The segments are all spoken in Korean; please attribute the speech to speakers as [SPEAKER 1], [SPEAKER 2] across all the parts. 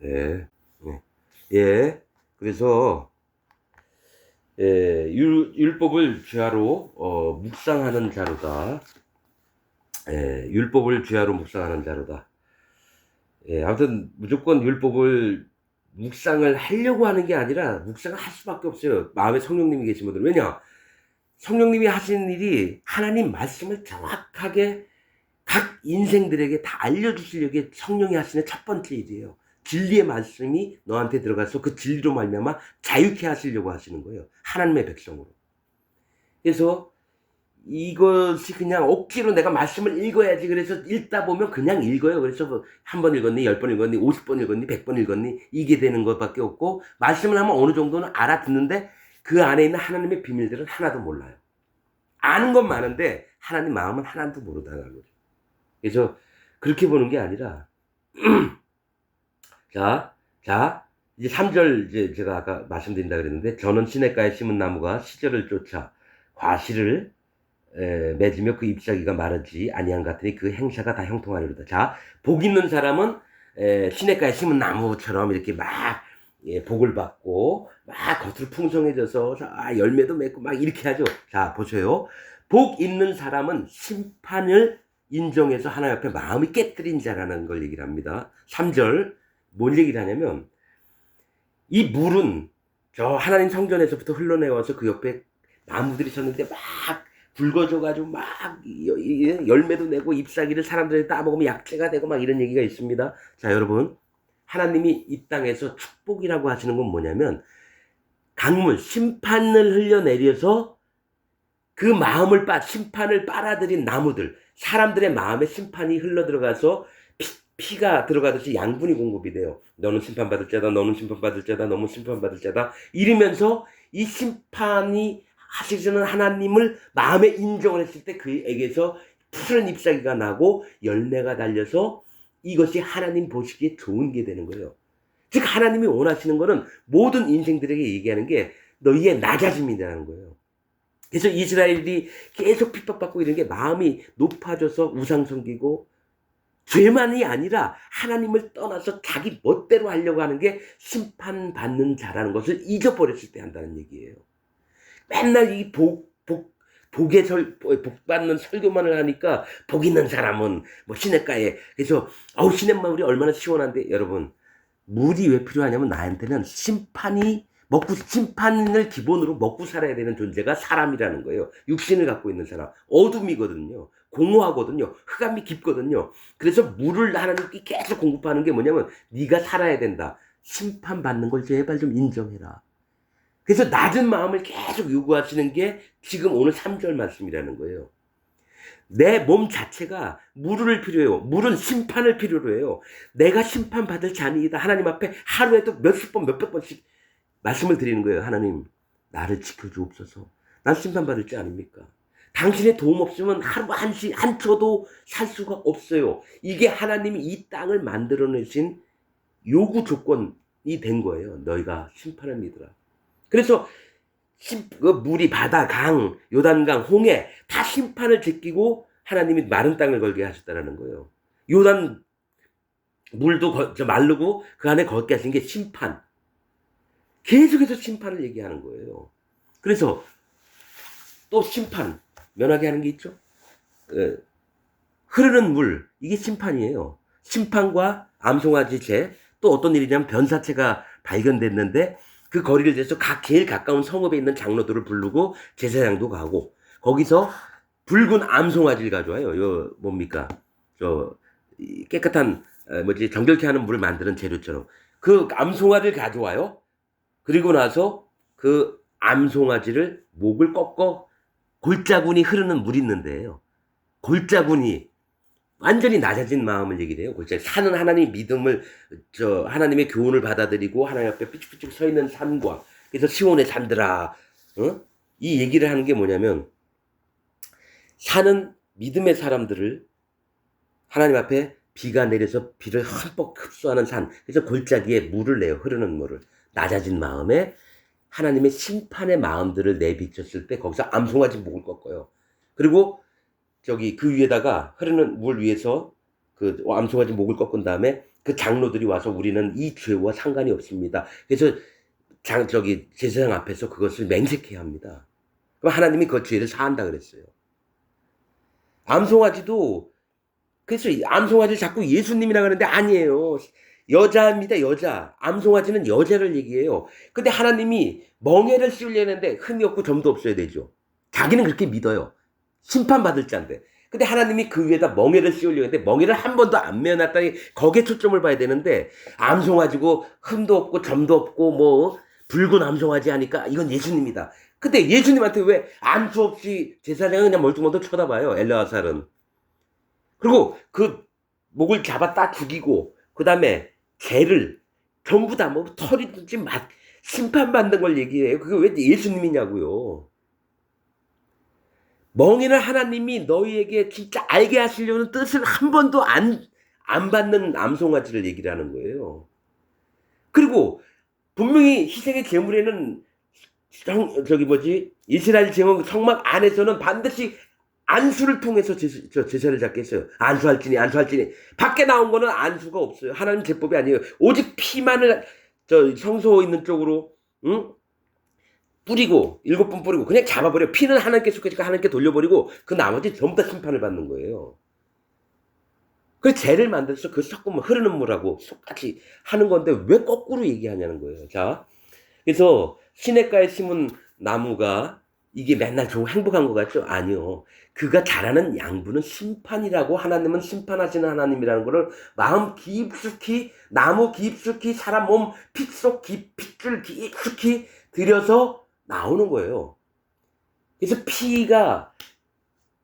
[SPEAKER 1] 예. 예. 예. 그래서 율법을 죄하로 묵상하는 자로다. 율법을 죄하로 묵상하는 자로다. 아무튼 무조건 율법을 묵상을 하려고 하는 게 아니라 묵상을 할 수밖에 없어요. 마음에 성령님이 계신 분들. 왜냐? 성령님이 하시는 일이 하나님 말씀을 정확하게 각 인생들에게 다 알려주시려고 성령이 하시는 첫 번째 일이에요. 진리의 말씀이 너한테 들어가서 그 진리로 말미암아 자유케 하시려고 하시는 거예요. 하나님의 백성으로. 그래서 이것이 그냥 억지로 내가 말씀을 읽어야지. 그래서 읽다 보면 그냥 읽어요. 그래서 뭐 한 번 읽었니, 10번 읽었니, 50번 읽었니, 100번 읽었니, 이게 되는 것밖에 없고, 말씀을 하면 어느 정도는 알아듣는데 그 안에 있는 하나님의 비밀들은 하나도 몰라요. 아는 건 많은데 하나님 마음은 하나도 모르다는 거죠. 그래서 그렇게 보는 게 아니라 자, 이제 3절 이제 제가 아까 말씀드린다 그랬는데, 저는 시냇가에 심은 나무가 시절을 쫓아 과실을 맺으며 그 잎사귀가 마르지 아니한 같으니 그 행사가 다 형통하리로다. 자, 복 있는 사람은 시냇가에 심은 나무처럼 이렇게 막 복을 받고 막 겉으로 풍성해져서 열매도 맺고 막 이렇게 하죠. 자, 보세요. 복 있는 사람은 심판을 인정해서 하나님 앞에 마음이 깨뜨린 자라는 걸 얘기를 합니다. 3절 뭘 얘기를 하냐면, 이 물은 저 하나님 성전에서부터 흘러내와서 그 옆에 나무들이 섰는데 막 굵어져가지고 막 열매도 내고 잎사귀를 사람들이 따먹으면 약재가 되고 막 이런 얘기가 있습니다. 자, 여러분, 하나님이 이 땅에서 축복이라고 하시는 건 뭐냐면, 강물, 심판을 흘려내려서 그 마음을 심판을 빨아들인 나무들, 사람들의 마음에 심판이 흘러들어가서 피가 들어가듯이 양분이 공급이 돼요. 너는 심판받을 자다, 너는 심판받을 자다, 너는 심판받을 자다, 이러면서 이 심판이 하시는 하나님을 마음에 인정을 했을 때 그에게서 푸른 잎사귀가 나고 열매가 달려서 이것이 하나님 보시기에 좋은 게 되는 거예요. 즉 하나님이 원하시는 거는 모든 인생들에게 얘기하는 게 너희의 낮아짐이라는 거예요. 그래서 이스라엘이 계속 핍박받고 이런 게 마음이 높아져서 우상 섬기고 죄만이 아니라 하나님을 떠나서 자기 멋대로 하려고 하는 게 심판받는 자라는 것을 잊어버렸을 때 한다는 얘기예요. 맨날 이 복 받는 설교만을 하니까 복 있는 사람은 뭐 시냇가에, 그래서 시냇물이 얼마나 시원한데, 여러분, 물이 왜 필요하냐면 나한테는 심판을 기본으로 먹고 살아야 되는 존재가 사람이라는 거예요. 육신을 갖고 있는 사람. 어둠이거든요. 공허하거든요. 흑암이 깊거든요. 그래서 물을 하나님께 계속 공급하는 게 뭐냐면, 네가 살아야 된다. 심판받는 걸 제발 좀 인정해라. 그래서 낮은 마음을 계속 요구하시는 게 지금 오늘 3절 말씀이라는 거예요. 내 몸 자체가 물을 필요해요. 물은 심판을 필요로 해요. 내가 심판받을 자니이다. 하나님 앞에 하루에도 몇십 번, 몇백 번씩 말씀을 드리는 거예요. 하나님, 나를 지켜주옵소서. 난 심판받을 자 아닙니까? 당신의 도움 없으면 하루 한 초도 살 수가 없어요. 이게 하나님이 이 땅을 만들어내신 요구 조건이 된 거예요. 너희가 심판을 믿으라. 그래서 그 물이 바다, 강, 요단강, 홍해 다 심판을 제끼고 하나님이 마른 땅을 걸게 하셨다는 거예요. 요단 물도 마르고 그 안에 걷게 하신 게 심판. 계속해서 심판을 얘기하는 거예요. 그래서 또 심판, 면하게 하는 게 있죠. 흐르는 물, 이게 심판이에요. 심판과 암송아지 재, 또 어떤 일이냐면 변사체가 발견됐는데 그 거리를 대서 제일 가까운 성읍에 있는 장로들을 부르고 제사장도 가고, 거기서 붉은 암송아지를 가져와요. 요 뭡니까? 깨끗한 정결케 하는 물을 만드는 재료처럼 그 암송아지를 가져와요. 그리고 나서 그 암송아지를 목을 꺾어 골짜군이 흐르는 물이 있는데요. 골짜군이 완전히 낮아진 마음을 얘기해요. 산은 하나님의 믿음을, 하나님의 교훈을 받아들이고 하나님 앞에 삐죽삐죽 서 있는 산과, 그래서 시온의 산들아, 이 얘기를 하는 게 뭐냐면, 산은 믿음의 사람들을 하나님 앞에 비가 내려서 비를 흠뻑 흡수하는 산, 그래서 골짜기에 물을 내요. 흐르는 물을. 낮아진 마음에 하나님의 심판의 마음들을 내비쳤을 때 거기서 암송아지 목을 꺾어요. 그리고 그 위에다가 흐르는 물 위에서 그 암송아지 목을 꺾은 다음에 그 장로들이 와서 우리는 이 죄와 상관이 없습니다. 그래서 제사장 앞에서 그것을 맹세해야 합니다. 그럼 하나님이 그 죄를 사한다 그랬어요. 암송아지도, 그래서 암송아지를 자꾸 예수님이라 그러는데 아니에요. 여자입니다, 여자. 암송아지는 여자를 얘기해요. 근데 하나님이 멍에를 씌우려는데 흠이 없고 점도 없어야 되죠. 자기는 그렇게 믿어요. 심판받을 자인데. 근데 하나님이 그 위에다 멍에를 씌우려고 했는데 멍에를 한 번도 안 메어놨다니 거기에 초점을 봐야 되는데 암송아지고 흠도 없고 점도 없고 뭐 붉은 암송아지 하니까 이건 예수님이다. 근데 예수님한테 왜 안수 없이 제사장은 그냥 멀뚱멀뚱 쳐다봐요. 엘르아살은. 그리고 그 목을 잡았다 죽이고 그 다음에 개를 전부 다 뭐 털이든지 심판받는 걸 얘기해요. 그게 왜 예수님이냐고요. 멍에는 하나님이 너희에게 진짜 알게 하시려는 뜻을 한 번도 안 받는 암송아지를 얘기를 하는 거예요. 그리고 분명히 희생의 제물에는 이스라엘 제국 성막 안에서는 반드시 안수를 통해서 제사를 잡게 했어요. 안수할지니. 밖에 나온 거는 안수가 없어요. 하나님 제법이 아니에요. 오직 피만을 성소 있는 쪽으로, 응? 뿌리고 7번 뿌리고 그냥 잡아버려. 피는 하나님께 속해지니까 하나님께 돌려버리고 그 나머지 전부 다 심판을 받는 거예요. 그 죄를 만들어서 그 섞으면 흐르는 물하고 똑같이 하는 건데 왜 거꾸로 얘기하냐는 거예요. 자, 그래서 시냇가에 심은 나무가 이게 맨날 좋고 행복한 것 같죠? 아니요. 그가 잘하는 양분은 심판이라고. 하나님은 심판하시는 하나님이라는 것을 마음 깊숙이, 나무 깊숙이, 사람 몸 핏속 핏줄 깊숙이 들여서 나오는 거예요. 그래서 피가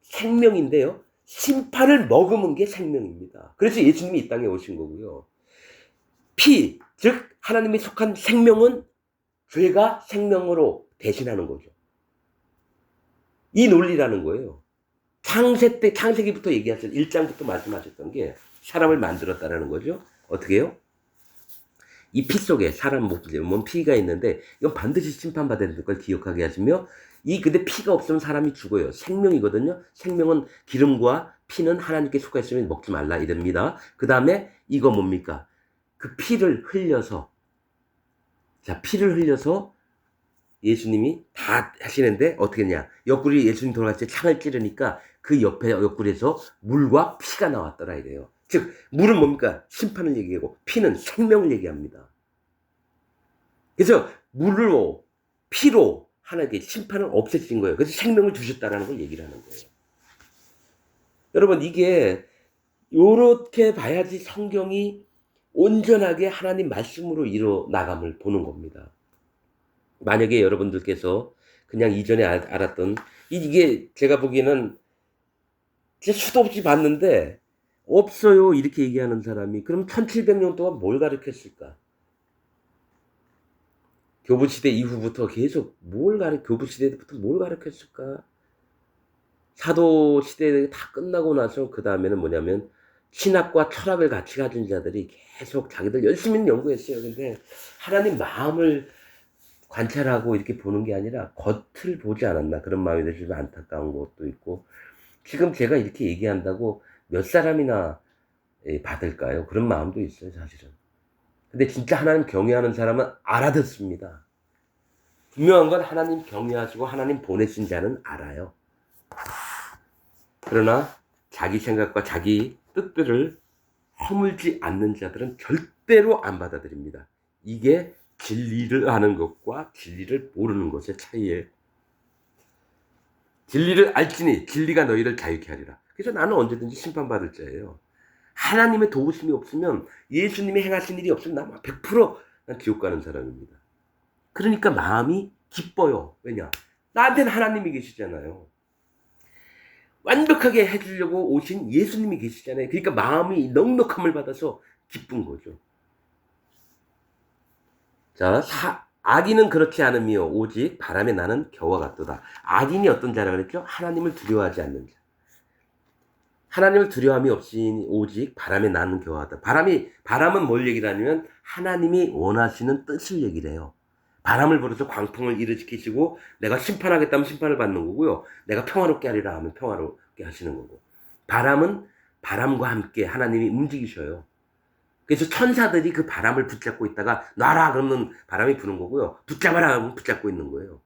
[SPEAKER 1] 생명인데요. 심판을 머금은 게 생명입니다. 그래서 예수님이 이 땅에 오신 거고요. 피, 즉 하나님이 속한 생명은 죄가 생명으로 대신하는 거죠. 이 논리라는 거예요. 창세기부터 얘기하셨, 1장부터 말씀하셨던 게 사람을 만들었다라는 거죠. 어떻게 해요? 이 피 속에 사람 몸 피가 있는데 이건 반드시 심판받아야 걸 기억하게 하시며, 근데 피가 없으면 사람이 죽어요. 생명이거든요. 생명은 기름과 피는 하나님께 속하였으면 먹지 말라 이럽니다. 그 다음에 이거 뭡니까? 그 피를 흘려서, 피를 흘려서 예수님이 다 하시는데 어떻게 했냐? 옆구리 예수님 돌아갔을 때 창을 찌르니까 그 옆에 옆구리에서 물과 피가 나왔더라 이래요. 즉 물은 뭡니까? 심판을 얘기하고 피는 생명을 얘기합니다. 그래서 물로 피로 하나님께 심판을 없애신 거예요. 그래서 생명을 주셨다라는 걸 얘기를 하는 거예요. 여러분 이게 요렇게 봐야지 성경이 온전하게 하나님 말씀으로 이뤄나감을 보는 겁니다. 만약에 여러분들께서 그냥 이전에 알았던 이게 제가 보기에는 진짜 수도 없이 봤는데 없어요 이렇게 얘기하는 사람이, 그럼 1700년 동안 뭘 가르쳤을까? 교부시대 이후부터 계속 교부시대 때부터 뭘 가르쳤을까? 사도시대 다 끝나고 나서 그 다음에는 뭐냐면 신학과 철학을 같이 가진 자들이 계속 자기들 열심히 연구했어요. 근데 하나님 마음을 관찰하고 이렇게 보는 게 아니라 겉을 보지 않았나, 그런 마음이 들어서 좀 안타까운 것도 있고, 지금 제가 이렇게 얘기한다고 몇 사람이나 받을까요? 그런 마음도 있어요 사실은. 근데 진짜 하나님 경외하는 사람은 알아듣습니다. 분명한 건 하나님 경외하시고 하나님 보내신 자는 알아요. 그러나 자기 생각과 자기 뜻들을 허물지 않는 자들은 절대로 안 받아들입니다. 이게 진리를 아는 것과 진리를 모르는 것의 차이예요. 진리를 알지니 진리가 너희를 자유케 하리라. 그래서 나는 언제든지 심판받을 자예요. 하나님의 도우심이 없으면, 예수님이 행하신 일이 없으면 나 100% 지옥 가는 사람입니다. 그러니까 마음이 기뻐요. 왜냐? 나한테는 하나님이 계시잖아요. 완벽하게 해주려고 오신 예수님이 계시잖아요. 그러니까 마음이 넉넉함을 받아서 기쁜 거죠. 자, 악인은 그렇지 않으며 오직 바람에 나는 겨와 같도다. 악인이 어떤 자라 그랬죠? 하나님을 두려워하지 않는 자. 하나님을 두려움이 없이 오직 바람에 나는 겨와하다. 바람은 뭘 얘기를 하냐면 하나님이 원하시는 뜻을 얘기를 해요. 바람을 불어서 광풍을 일으키시고 내가 심판하겠다면 심판을 받는 거고요. 내가 평화롭게 하리라 하면 평화롭게 하시는 거고. 바람은 바람과 함께 하나님이 움직이셔요. 그래서 천사들이 그 바람을 붙잡고 있다가 놔라 그러면 바람이 부는 거고요. 붙잡아라 하면 붙잡고 있는 거예요.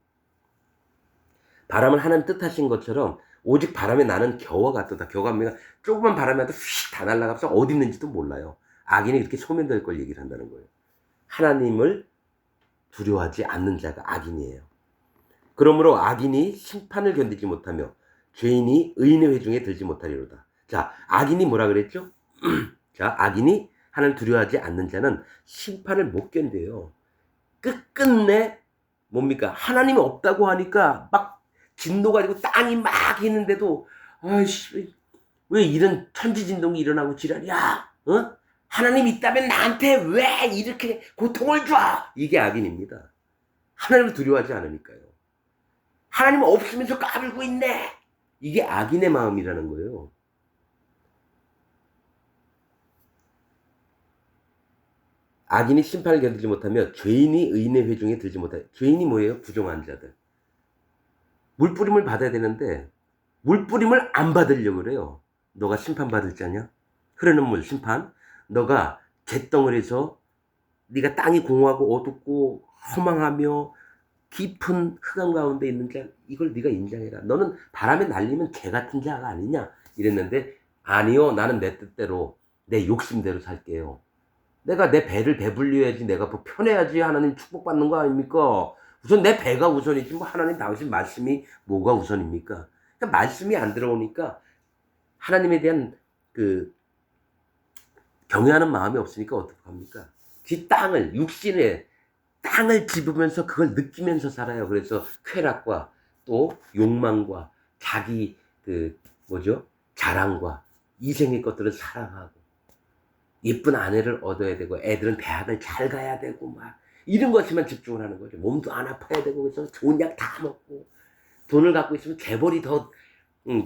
[SPEAKER 1] 바람을 하나님 뜻하신 것처럼 오직 바람에 나는 겨와 같도다. 겨가 뭐냐? 조그만 바람이 와도 휙 다 날아가서 어디 있는지도 몰라요. 악인이 그렇게 소멸될 걸 얘기를 한다는 거예요. 하나님을 두려워하지 않는 자가 악인이에요. 그러므로 악인이 심판을 견디지 못하며 죄인이 의인의 회중에 들지 못하리로다. 자, 악인이 뭐라 그랬죠? 자, 악인이 하나님 두려워하지 않는 자는 심판을 못 견뎌요. 끝끝내 뭡니까? 하나님이 없다고 하니까 막 진도 가지고 땅이 막 있는데도 아이씨 왜 이런 천지진동이 일어나고 지랄이야? 어? 하나님 있다면 나한테 왜 이렇게 고통을 줘? 이게 악인입니다. 하나님을 두려워하지 않으니까요. 하나님 없으면서 까불고 있네. 이게 악인의 마음이라는 거예요. 악인이 심판을 견디지 못하며 죄인이 의인의 회중에 들지 못하여. 죄인이 뭐예요? 부정한 자들. 물뿌림을 받아야 되는데 물뿌림을 안 받으려고 그래요. 너가 심판받을 자냐? 흐르는 물 심판. 너가 갯덩어리에서 네가 땅이 공허하고 어둡고 허망하며 깊은 흑암 가운데 있는 자, 이걸 네가 인정해라. 너는 바람에 날리면 개 같은 자가 아니냐? 이랬는데 아니요, 나는 내 뜻대로 내 욕심대로 살게요. 내가 내 배를 배불려야지, 내가 뭐 편해야지 하나님 축복받는 거 아닙니까? 우선 내 배가 우선이지 뭐 하나님 당신 말씀이 뭐가 우선입니까? 그러니까 말씀이 안 들어오니까 하나님에 대한 그 경외하는 마음이 없으니까 어떡합니까? 그 땅을, 육신의 땅을 집으면서 그걸 느끼면서 살아요. 그래서 쾌락과 또 욕망과 자기 그 뭐죠? 자랑과 이생의 것들을 사랑하고 예쁜 아내를 얻어야 되고 애들은 대학을 잘 가야 되고 막 이런 것에만 집중을 하는 거죠. 몸도 안 아파야 되고 그래서 좋은 약 다 먹고 돈을 갖고 있으면 재벌이 더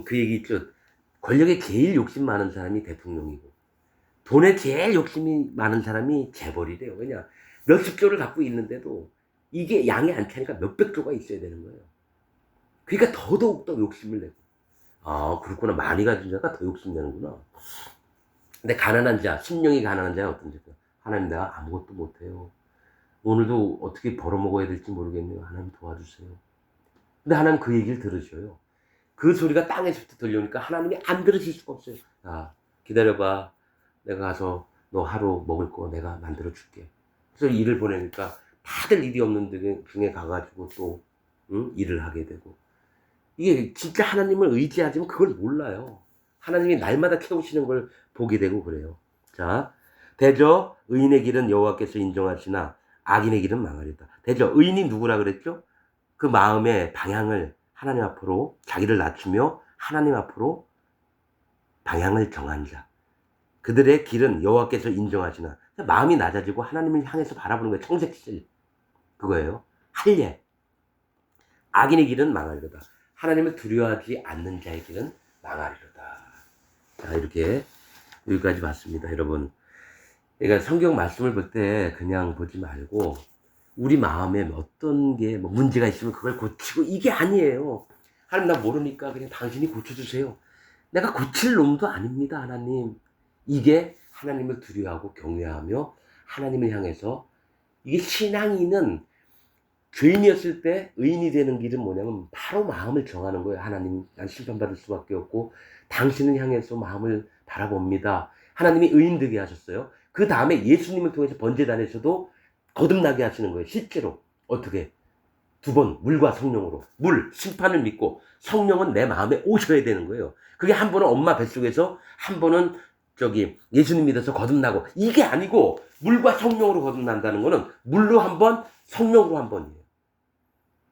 [SPEAKER 1] 그 얘기 있죠. 권력에 제일 욕심 많은 사람이 대통령이고 돈에 제일 욕심이 많은 사람이 재벌이래요. 왜냐? 몇십 조를 갖고 있는데도 이게 양이 안 차니까 몇백 조가 있어야 되는 거예요. 그러니까 더더욱 더 욕심을 내고. 아, 그렇구나. 많이 가진 자가 더 욕심내는구나. 근데 가난한 자, 심령이 가난한 자는 어떤 자가? 하나님, 내가 아무것도 못해요. 오늘도 어떻게 벌어먹어야 될지 모르겠네요. 하나님 도와주세요. 근데 하나님 그 얘기를 들으셔요. 그 소리가 땅에서부터 들려오니까 하나님이 안 들으실 수가 없어요. 야, 기다려봐. 내가 가서 너 하루 먹을 거 내가 만들어줄게. 그래서 일을 보내니까 다들 일이 없는 데 중에 가가지고 또 일을 하게 되고. 이게 진짜 하나님을 의지하지만 그걸 몰라요. 하나님이 날마다 채우시는 걸 보게 되고 그래요. 자, 대저 의인의 길은 여호와께서 인정하시나 악인의 길은 망하리다. 대저 의인이 누구라 그랬죠? 그 마음의 방향을 하나님 앞으로 자기를 낮추며 하나님 앞으로 방향을 정한 자. 그들의 길은 여호와께서 인정하시나. 마음이 낮아지고 하나님을 향해서 바라보는 거예요. 청색실. 그거예요. 할례. 악인의 길은 망하리로다. 하나님을 두려워하지 않는 자의 길은 망하리로다. 자, 이렇게 여기까지 봤습니다, 여러분. 그러니까 성경 말씀을 볼 때 그냥 보지 말고 우리 마음에 어떤 게 뭐 문제가 있으면 그걸 고치고 이게 아니에요. 하나님 나 모르니까 그냥 당신이 고쳐주세요. 내가 고칠 놈도 아닙니다, 하나님. 이게 하나님을 두려워하고 경외하며 하나님을 향해서 이게 신앙인은 죄인이었을 때 의인이 되는 길은 뭐냐면 바로 마음을 정하는 거예요. 하나님, 난 심판받을 수밖에 없고 당신을 향해서 마음을 바라봅니다. 하나님이 의인 되게 하셨어요. 그 다음에 예수님을 통해서 번제단에서도 거듭나게 하시는 거예요. 실제로. 어떻게? 두 번 물과 성령으로. 물, 심판을 믿고 성령은 내 마음에 오셔야 되는 거예요. 그게 한 번은 엄마 뱃속에서 한 번은 예수님 믿어서 거듭나고 이게 아니고 물과 성령으로 거듭난다는 거는 물로 한 번, 성령으로 한 번이에요.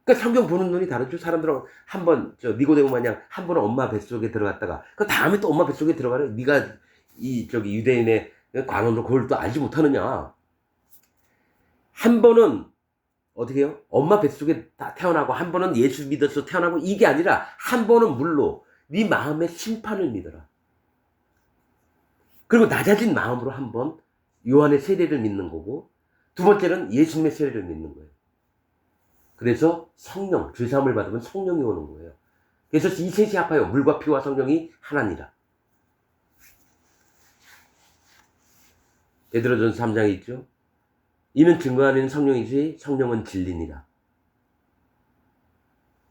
[SPEAKER 1] 그러니까 성경 보는 눈이 다르죠. 사람들은 한 번, 니고데모 마냥 한 번은 엄마 뱃속에 들어갔다가 그 다음에 또 엄마 뱃속에 들어가래. 네가 유대인의 관원으로 그걸 또 알지 못하느냐. 한 번은 어떻게 해요? 엄마 뱃속에 다 태어나고 한 번은 예수 믿어서 태어나고 이게 아니라 한 번은 물로 네 마음의 심판을 믿어라. 그리고 낮아진 마음으로 한 번 요한의 세례를 믿는 거고 두 번째는 예수님의 세례를 믿는 거예요. 그래서 성령, 죄사함을 받으면 성령이 오는 거예요. 그래서 이 셋이 합하여 물과 피와 성령이 하나니라. 베드로전서 3장에 있죠. 이는 증거하는 성령이지 성령은 진리니라.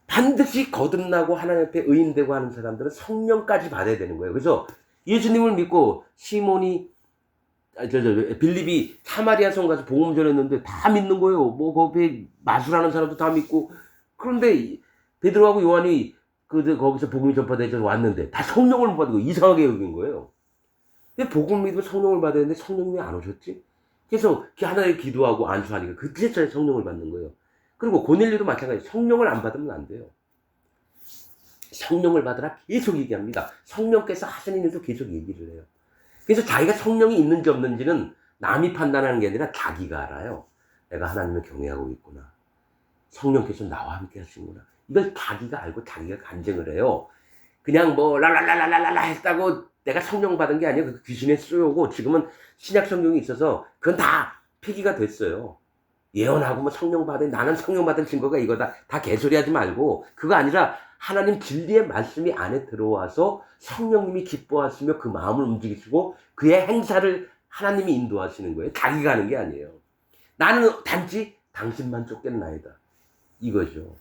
[SPEAKER 1] 반드시 거듭나고 하나님 앞에 의인되고 하는 사람들은 성령까지 받아야 되는 거예요. 그래서 예수님을 믿고 시몬이 빌립이 사마리아 성 가서 복음 전했는데 다 믿는 거예요. 뭐 거기에 마술하는 사람도 다 믿고. 그런데 베드로하고 요한이 거기서 복음이 전파돼서 왔는데 다 성령을 못 받고 이상하게 여긴 거예요. 근데 복음 믿으면 성령을 받아야 되는데 성령이 왜 안 오셨지? 그래서 하나님 기도하고 안수하니까 그때서야 성령을 받는 거예요. 그리고 고넬료도 마찬가지. 성령을 안 받으면 안 돼요. 성령을 받으라 계속 얘기합니다. 성령께서 하시는 일도 계속 얘기를 해요. 그래서 자기가 성령이 있는지 없는지는 남이 판단하는 게 아니라 자기가 알아요. 내가 하나님을 경외하고 있구나. 성령께서 나와 함께 하시는구나. 이걸 자기가 알고 자기가 간증을 해요. 그냥 뭐 랄랄랄랄랄라 했다고 내가 성령 받은 게 아니에요. 그 귀신의 쏘요고 지금은 신약 성경이 있어서 그건 다 폐기가 됐어요. 예언하고 뭐 성령 받은 나는 성령 받은 증거가 이거다. 다 개소리하지 말고 그거 아니라 하나님 진리의 말씀이 안에 들어와서 성령님이 기뻐하시며 그 마음을 움직이시고 그의 행사를 하나님이 인도하시는 거예요. 자기가 하는 게 아니에요. 나는 단지 당신만 쫓겠나이다. 이거죠.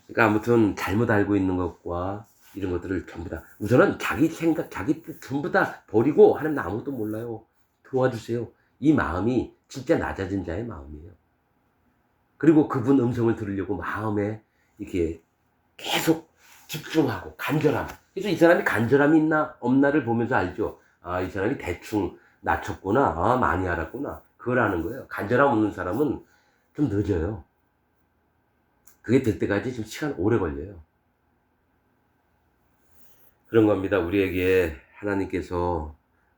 [SPEAKER 1] 그러니까 아무튼 잘못 알고 있는 것과 이런 것들을 전부 다 우선은 자기 생각, 자기 뜻 전부 다 버리고 하나님 나 아무것도 몰라요. 도와주세요. 이 마음이 진짜 낮아진 자의 마음이에요. 그리고 그분 음성을 들으려고 마음에 이렇게 계속 집중하고 간절함. 그래서 이 사람이 간절함이 있나 없나를 보면서 알죠. 아, 이 사람이 대충 낮췄구나. 아, 많이 알았구나. 그걸 아는 거예요. 간절함 없는 사람은 좀 늦어요. 그게 될 때까지 좀 시간 오래 걸려요. 그런 겁니다. 우리에게 하나님께서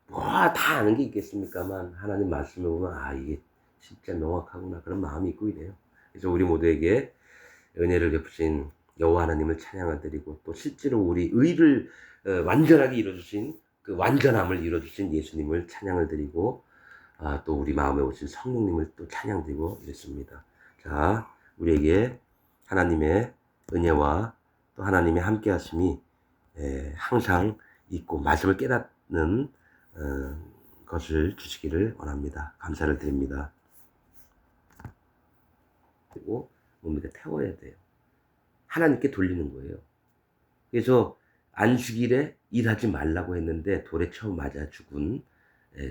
[SPEAKER 1] 뭐 다 아는 게 있겠습니까만 하나님 말씀을 보면 아, 이게 진짜 명확하구나 그런 마음이 있고 이래요. 그래서 우리 모두에게 은혜를 베푸신 여호와 하나님을 찬양을 드리고 또 실제로 우리 의를 완전하게 이루어주신 그 완전함을 이루어주신 예수님을 찬양을 드리고 또 우리 마음에 오신 성령님을 또 찬양드리고 이랬습니다. 자, 우리에게 하나님의 은혜와 또 하나님의 함께하심이 항상 있고 말씀을 깨닫는 것을 주시기를 원합니다. 감사를 드립니다. 그리고 몸에다 태워야 돼요. 하나님께 돌리는 거예요. 그래서 안식일에 일하지 말라고 했는데 돌에 처음 맞아 죽은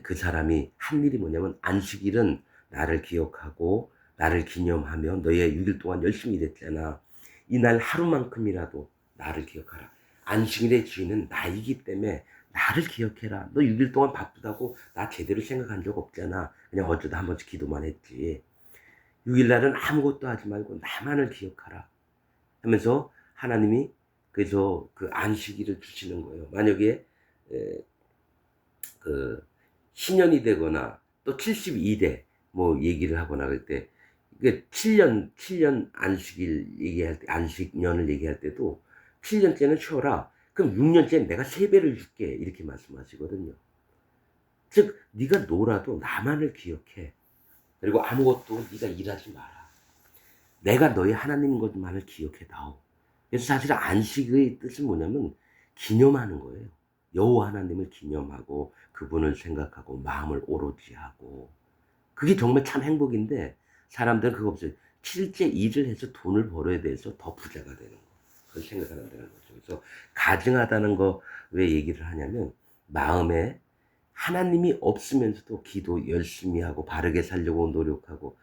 [SPEAKER 1] 그 사람이 한 일이 뭐냐면 안식일은 나를 기억하고 나를 기념하며 너의 6일 동안 열심히 일했잖아. 이날 하루만큼이라도 나를 기억하라. 안식일의 주인은 나이기 때문에 나를 기억해라. 너 6일 동안 바쁘다고 나 제대로 생각한 적 없잖아. 그냥 어쩌다 한 번씩 기도만 했지. 6일날은 아무것도 하지 말고 나만을 기억하라 하면서 하나님이 그래서 그 안식일을 주시는 거예요. 만약에 그 신년이 되거나 또 72대 뭐 얘기를 하거나 그럴 때 이게 7년 안식일 얘기할 때 안식년을 얘기할 때도 7년째는 쉬어라. 그럼 6년째 내가 3배를 줄게 이렇게 말씀하시거든요. 즉 네가 놀아도 나만을 기억해. 그리고 아무것도 네가 일하지 마라. 내가 너의 하나님인 것만을 기억해 다오. 그래서 사실 안식의 뜻은 뭐냐면 기념하는 거예요. 여호와 하나님을 기념하고 그분을 생각하고 마음을 오롯이 하고 그게 정말 참 행복인데 사람들은 그거 없어요. 실제 일을 해서 돈을 벌어야 돼서 더 부자가 되는 거. 그걸 생각 안 한다는 거죠. 그래서 가증하다는 거 왜 얘기를 하냐면 마음에 하나님이 없으면서도 기도 열심히 하고 바르게 살려고 노력하고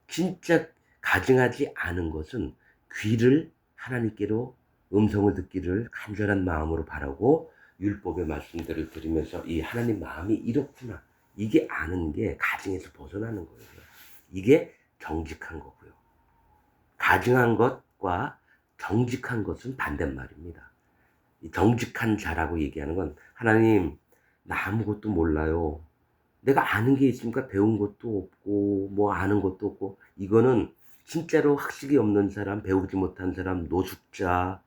[SPEAKER 1] 진짜 가증하지 않은 것은 귀를 하나님께로 음성을 듣기를 간절한 마음으로 바라고 율법의 말씀들을 들으면서 이 하나님 마음이 이렇구나. 이게 아는 게 가증에서 벗어나는 거예요. 이게 정직한 거고요. 가증한 것과 정직한 것은 반대말입니다. 이 정직한 자라고 얘기하는 건 하나님 나 아무것도 몰라요. 내가 아는 게 있으니까 배운 것도 없고 뭐 아는 것도 없고 이거는 진짜로 학식이 없는 사람, 배우지 못한 사람, 노숙자,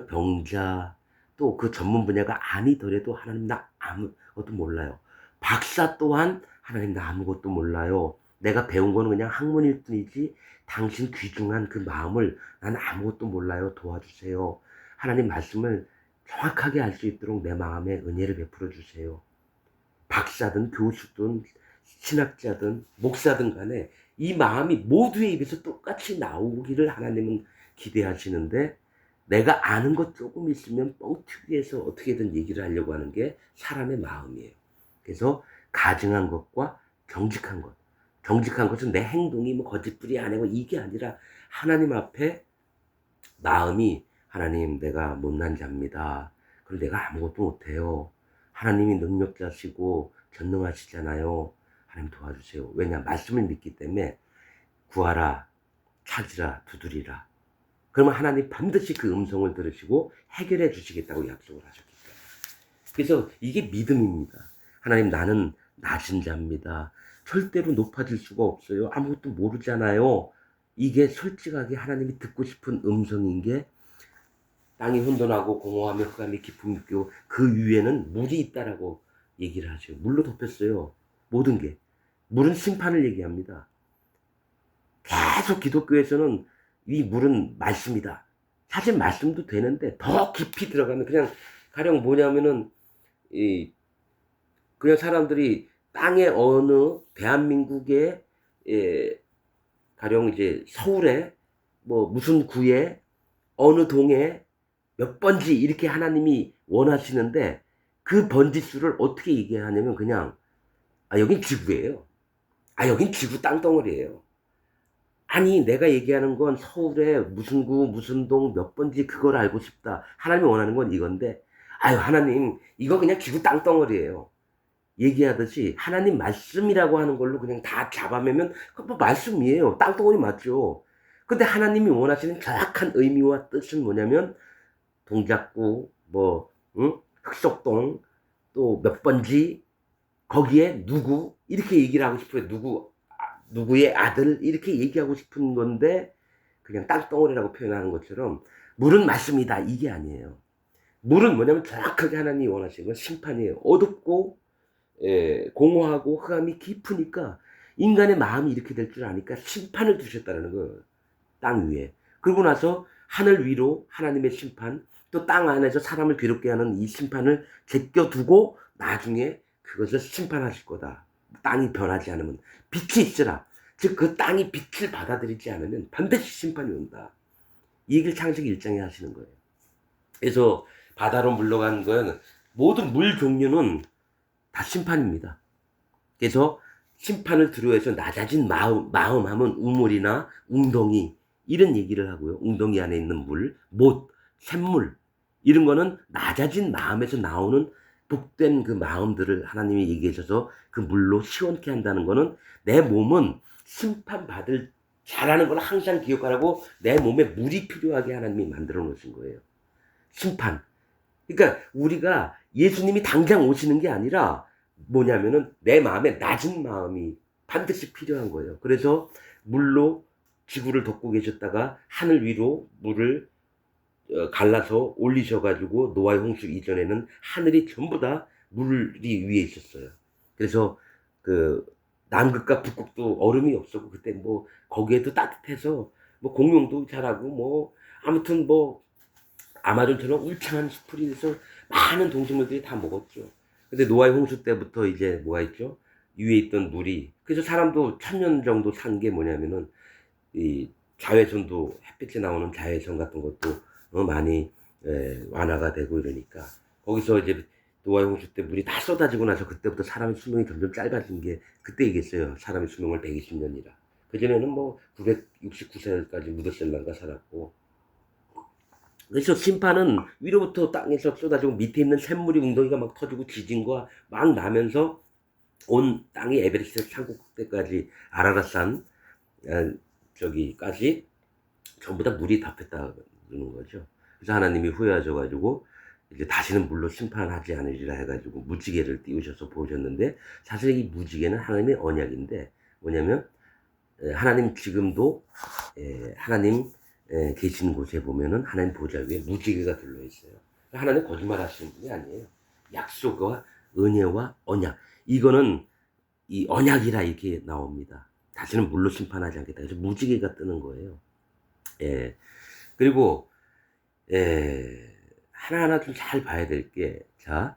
[SPEAKER 1] 병자 또 그 전문 분야가 아니더라도 하나님 나 아무것도 몰라요. 박사 또한 하나님 나 아무것도 몰라요. 내가 배운 거는 그냥 학문일 뿐이지 당신 귀중한 그 마음을 나는 아무것도 몰라요. 도와주세요. 하나님 말씀을 정확하게 알 수 있도록 내 마음에 은혜를 베풀어 주세요. 박사든 교수든 신학자든 목사든 간에 이 마음이 모두의 입에서 똑같이 나오기를 하나님은 기대하시는데, 내가 아는 것 조금 있으면 뻥튀기 해서 어떻게든 얘기를 하려고 하는 게 사람의 마음이에요. 그래서 가증한 것과 정직한 것. 정직한 것은 내 행동이 뭐 거짓부리 안 하고 이게 아니라 하나님 앞에 마음이, 하나님 내가 못난 자입니다. 그리고 내가 아무것도 못해요. 하나님이 능력자시고 전능하시잖아요. 하나님 도와주세요. 왜냐? 말씀을 믿기 때문에 구하라, 찾으라, 두드리라. 그러면 하나님 반드시 그 음성을 들으시고 해결해 주시겠다고 약속을 하셨기 때문에. 그래서 이게 믿음입니다. 하나님, 나는 낮은 자입니다. 절대로 높아질 수가 없어요. 아무것도 모르잖아요. 이게 솔직하게 하나님이 듣고 싶은 음성인 게, 땅이 혼돈하고 공허하며 흑암이 깊음이 있고 그 위에는 물이 있다라고 얘기를 하죠. 물로 덮였어요. 모든 게. 물은 심판을 얘기합니다. 계속 기독교에서는 이 물은 말씀이다. 사실 말씀도 되는데 더 깊이 들어가면 그냥 가령 뭐냐면은 그냥 사람들이 땅의 어느 대한민국의 가령 이제 서울에 뭐 무슨 구에 어느 동에 몇 번지 이렇게 하나님이 원하시는데, 그 번지 수를 어떻게 얘기하냐면 그냥 여긴 지구예요. 여긴 지구 땅덩어리예요. 아니, 내가 얘기하는 건 서울에 무슨 구 무슨 동 몇 번지 그걸 알고 싶다. 하나님이 원하는 건 이건데, 하나님 이거 그냥 지구 땅덩어리예요. 얘기하듯이 하나님 말씀이라고 하는 걸로 그냥 다 잡아매면 그거 뭐 말씀이에요. 땅덩어리 맞죠. 근데 하나님이 원하시는 정확한 의미와 뜻은 뭐냐면 동작구 뭐 흑석동 또 몇 번지 거기에 누구 이렇게 얘기를 하고 싶어요. 누구의 아들 이렇게 얘기하고 싶은 건데, 그냥 땅덩어리라고 표현하는 것처럼 물은 말씀이다 이게 아니에요. 물은 뭐냐면 정확하게 하나님이 원하시는 건 심판이에요. 어둡고 공허하고 흑암이 깊으니까 인간의 마음이 이렇게 될 줄 아니까 심판을 두셨다는 거예요. 땅 위에. 그러고 나서 하늘 위로 하나님의 심판, 또 땅 안에서 사람을 괴롭게 하는 이 심판을 제껴두고 나중에 그것을 심판하실 거다. 땅이 변하지 않으면 빛이 있으라. 즉 그 땅이 빛을 받아들이지 않으면 반드시 심판이 온다. 이 얘기를 창세기 1장에 하시는 거예요. 그래서 바다로 물러간 건 모든 물 종류는 다 심판입니다. 그래서 심판을 두려워해서 낮아진 마음하면 우물이나 웅덩이 이런 얘기를 하고요. 웅덩이 안에 있는 물, 못, 샘물 이런 거는 낮아진 마음에서 나오는 복된 그 마음들을 하나님이 얘기해 줘서 그 물로 시원케 한다는 거는, 내 몸은 심판받을 잘하는 걸 항상 기억하라고 내 몸에 물이 필요하게 하나님이 만들어 놓으신 거예요. 심판. 그러니까 우리가 예수님이 당장 오시는 게 아니라 뭐냐면은 내 마음에 낮은 마음이 반드시 필요한 거예요. 그래서 물로 지구를 덮고 계셨다가 하늘 위로 물을 갈라서 올리셔가지고 노아의 홍수 이전에는 하늘이 전부 다 물이 위에 있었어요. 그래서 그 남극과 북극도 얼음이 없었고, 그때 뭐 거기에도 따뜻해서 뭐 공룡도 자라고 뭐 아무튼 뭐 아마존처럼 울창한 숲이 돼서 많은 동식물들이 다 먹었죠. 근데 노아의 홍수 때부터 이제 뭐가 있죠? 위에 있던 물이, 그래서 사람도 1000년 정도 산 게 뭐냐면은 이 자외선도, 햇빛에 나오는 자외선 같은 것도 많이 완화가 되고 이러니까, 거기서 이제 노아의 홍수 때 물이 다 쏟아지고 나서 그때부터 사람의 수명이 점점 짧아진 게 그때 얘기했어요. 사람의 수명을 120년이라. 그전에는 뭐 969세까지 무드셀란가 살았고. 그래서 심판은 위로부터 땅에서 쏟아지고 밑에 있는 샘물이 웅덩이가 막 터지고 지진과 막 나면서 온 땅이 에베레스트 산꼭대기까지 아라랏산 저기까지 전부 다 물이 덮였다는 거죠. 그래서 하나님이 후회하셔가지고 이제 다시는 물로 심판하지 않으리라 해가지고 무지개를 띄우셔서 보셨는데, 사실 이 무지개는 하나님의 언약인데 뭐냐면 하나님 지금도 하나님 계신 곳에 보면은 하나님 보좌 위에 무지개가 둘러 있어요. 하나님 거짓말 하시는 분이 아니에요. 약속과 은혜와 언약, 이거는 이 언약이라 이렇게 나옵니다. 다시는 물로 심판하지 않겠다. 그래서 무지개가 뜨는 거예요. 그리고 하나하나 좀 잘 봐야 될 게, 자,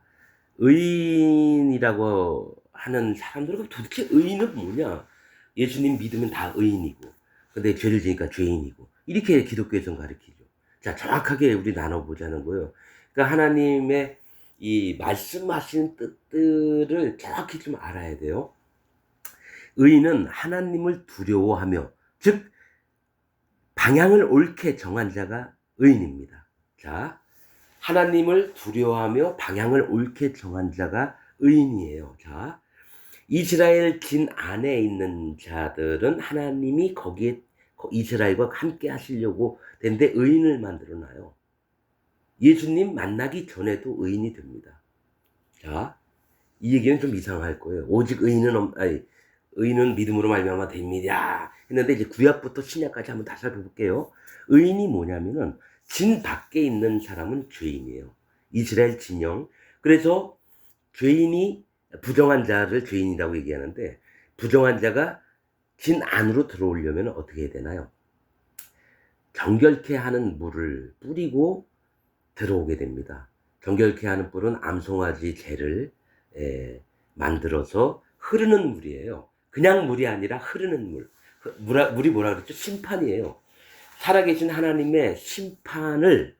[SPEAKER 1] 의인이라고 하는 사람들은 도대체 의인은 뭐냐? 예수님 믿으면 다 의인이고, 근데 죄를 지니까 죄인이고, 이렇게 기독교에서는 가르치죠. 자, 정확하게 우리 나눠보자는 거예요. 그러니까 하나님의 이 말씀하신 뜻들을 정확히 좀 알아야 돼요. 의인은 하나님을 두려워하며, 즉, 방향을 옳게 정한 자가 의인입니다. 자, 하나님을 두려워하며 방향을 옳게 정한 자가 의인이에요. 자, 이스라엘 진 안에 있는 자들은 하나님이 거기에 이스라엘과 함께 하시려고 된데 의인을 만들어 놔요. 예수님 만나기 전에도 의인이 됩니다. 자, 이 얘기는 좀 이상할 거예요. 오직 의인은 믿음으로 말미암아 됩니다. 했는데 이제 구약부터 신약까지 한번 다시 살펴볼게요. 의인이 뭐냐면은 진 밖에 있는 사람은 죄인이에요. 이스라엘 진영. 그래서 죄인이 부정한 자를 죄인이라고 얘기하는데 부정한 자가 진 안으로 들어오려면 어떻게 해야 되나요? 정결케 하는 물을 뿌리고 들어오게 됩니다. 정결케 하는 뿔은 암송아지 재를 만들어서 흐르는 물이에요. 그냥 물이 아니라 흐르는 물. 물이 뭐라 그랬죠? 심판이에요. 살아계신 하나님의 심판을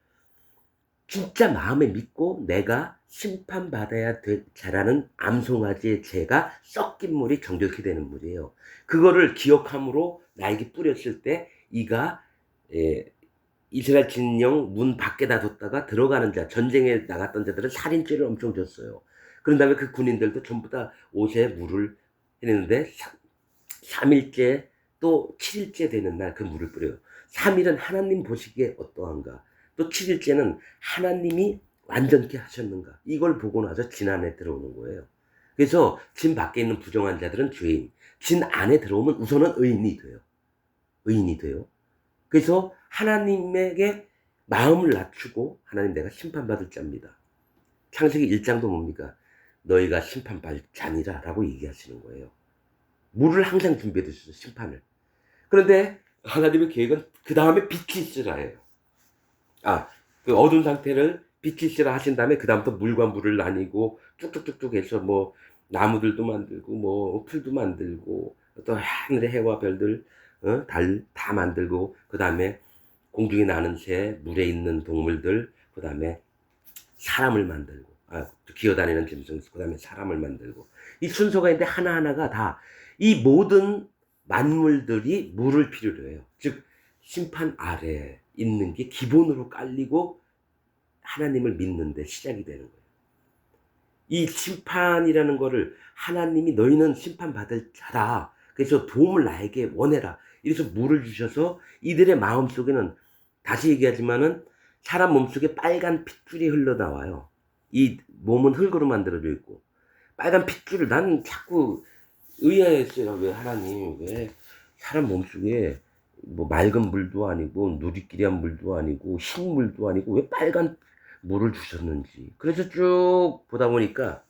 [SPEAKER 1] 진짜 마음에 믿고 내가 심판받아야 될 자라는 암송아지의 재가 섞인 물이 정결케 되는 물이에요. 그거를 기억함으로 나에게 뿌렸을 때 이가 이스라엘 진영 문 밖에다 뒀다가 들어가는 자, 전쟁에 나갔던 자들은 살인죄를 엄청 졌어요. 그런 다음에 그 군인들도 전부 다 옷에 물을 했는데 3일째 또 7일째 되는 날 그 물을 뿌려요. 3일은 하나님 보시기에 어떠한가. 또 7일째는 하나님이 완전케 하셨는가. 이걸 보고 나서 진 안에 들어오는 거예요. 그래서 진 밖에 있는 부정한 자들은 죄인. 진 안에 들어오면 우선은 의인이 돼요. 의인이 돼요. 그래서 하나님에게 마음을 낮추고 하나님 내가 심판받을 자입니다. 창세기 1장도 뭡니까? 너희가 심판받을 자니라 라고 얘기하시는 거예요. 물을 항상 준비해 두셨어요. 심판을. 그런데 하나님의 계획은 그 다음에 빛이 있으라예요. 그 어두운 상태를 빛이 있으라 하신 다음에 그 다음부터 물과 물을 나뉘고 쭉쭉쭉쭉 해서 뭐 나무들도 만들고 뭐 풀도 만들고 또 하늘의 해와 별들 달 다 만들고 그 다음에 공중에 나는 새, 물에 있는 동물들, 그 다음에 사람을 만들고, 기어다니는 짐승, 그 다음에 사람을 만들고. 이 순서가 있는데 하나하나가 다 이 모든 만물들이 물을 필요로 해요. 즉, 심판 아래에 있는 게 기본으로 깔리고 하나님을 믿는데 시작이 되는 거예요. 이 심판이라는 거를 하나님이 너희는 심판받을 자다. 그래서 도움을 나에게 원해라. 이래서 물을 주셔서 이들의 마음 속에는 다시 얘기하지만은 사람 몸속에 빨간 핏줄이 흘러나와요. 이 몸은 흙으로 만들어져 있고 빨간 핏줄을 난 자꾸 의아했어요. 왜 하나님 왜 사람 몸속에 뭐 맑은 물도 아니고 누리끼리한 물도 아니고 흰 물도 아니고 왜 빨간 물을 주셨는지. 그래서 쭉 보다 보니까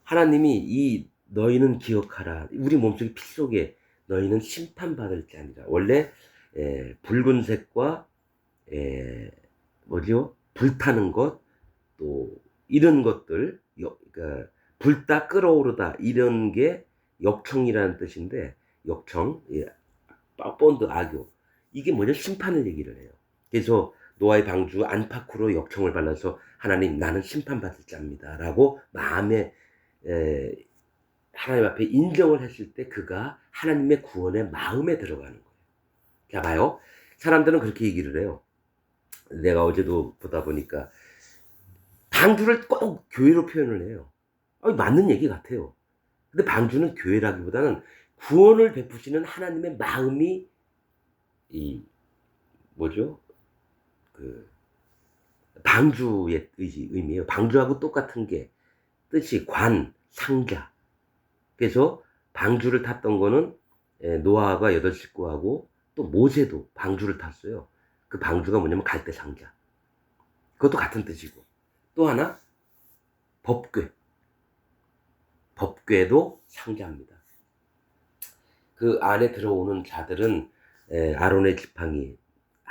[SPEAKER 1] 하나님이 이 너희는 기억하라. 우리 몸속의 피 속에 너희는 심판받을 자니라. 원래 붉은색과 뭐죠? 불타는 것, 또 이런 것들, 그러니까 불타 끓어오르다 이런 게 역청이라는 뜻인데 역청, 본드 악교 이게 뭐냐 심판을 얘기를 해요. 그래서 노아의 방주 안팎으로 역청을 발라서 하나님 나는 심판받을 자입니다 라고 마음에 하나님 앞에 인정을 했을 때 그가 하나님의 구원의 마음에 들어가는 거예요. 자 봐요. 사람들은 그렇게 얘기를 해요. 내가 어제도 보다 보니까 방주를 꼭 교회로 표현을 해요. 맞는 얘기 같아요. 근데 방주는 교회라기보다는 구원을 베푸시는 하나님의 마음이 이 뭐죠? 그 방주의 의미예요. 방주하고 똑같은 게 뜻이 관, 상자. 그래서 방주를 탔던 거는 노아가 8식구하고 또 모세도 방주를 탔어요. 그 방주가 뭐냐면 갈대 상자. 그것도 같은 뜻이고. 또 하나 법궤. 법궤도 상자입니다. 그 안에 들어오는 자들은 아론의 지팡이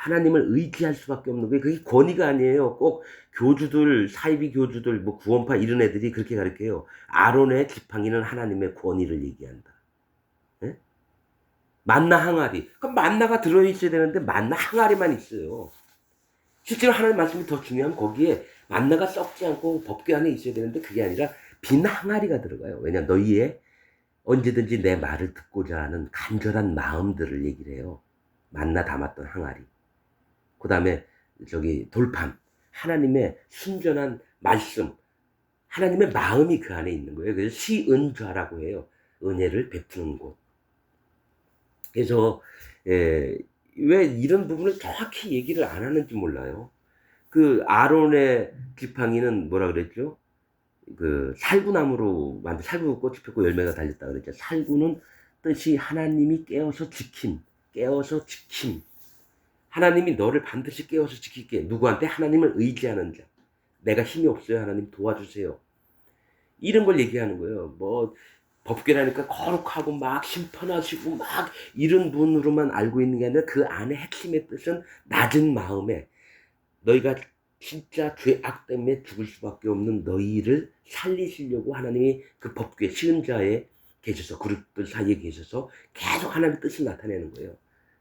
[SPEAKER 1] 하나님을 의지할 수밖에 없는 거예요. 그게 권위가 아니에요. 꼭 교주들, 사이비 교주들, 뭐 구원파 이런 애들이 그렇게 가르쳐요. 아론의 지팡이는 하나님의 권위를 얘기한다. 예? 만나 항아리. 그럼 만나가 들어있어야 되는데 만나 항아리만 있어요. 실제로 하나님 말씀이 더 중요한 거기에 만나가 썩지 않고 법궤 안에 있어야 되는데 그게 아니라 빈 항아리가 들어가요. 왜냐 너희의 언제든지 내 말을 듣고자 하는 간절한 마음들을 얘기를 해요. 만나 담았던 항아리. 그 다음에 저기 돌판. 하나님의 순전한 말씀. 하나님의 마음이 그 안에 있는 거예요. 그래서 시은좌라고 해요. 은혜를 베푸는 곳. 그래서 왜 이런 부분을 정확히 얘기를 안 하는지 몰라요. 그 아론의 지팡이는 뭐라 그랬죠? 그 살구나무로 만든 살구 꽃이 폈고 열매가 달렸다 그랬죠. 살구는 뜻이 하나님이 깨어서 지킴, 깨어서 지킴. 하나님이 너를 반드시 깨어서 지킬게. 누구한테? 하나님을 의지하는 자. 내가 힘이 없어요. 하나님 도와주세요. 이런 걸 얘기하는 거예요. 뭐 법궤라니까 거룩하고 막 심판하시고 막 이런 분으로만 알고 있는 게 아니라 그 안에 핵심의 뜻은 낮은 마음에 너희가 진짜 죄악 때문에 죽을 수밖에 없는 너희를 살리시려고 하나님이 그 법궤 시은자에 계셔서 그룹들 사이에 계셔서 계속 하나님의 뜻을 나타내는 거예요.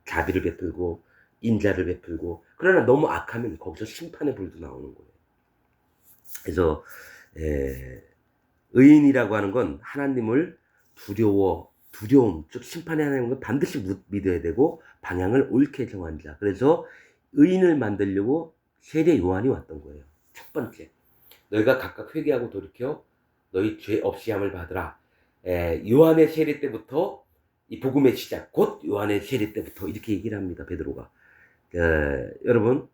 [SPEAKER 1] 자비를 베풀고 인자를 베풀고 그러나 너무 악하면 거기서 심판의 불도 나오는 거예요. 그래서 의인이라고 하는 건 하나님을 두려움, 즉 심판의 하나님을 반드시 믿어야 되고 방향을 옳게 정한 자. 그래서 의인을 만들려고 세례 요한이 왔던 거예요. 첫 번째, 너희가 각각 회개하고 돌이켜 너희 죄 없이 함을 받으라. 요한의 세례 때부터 이 복음의 시작, 곧 요한의 세례 때부터 이렇게 얘기를 합니다. 베드로가. 여러분,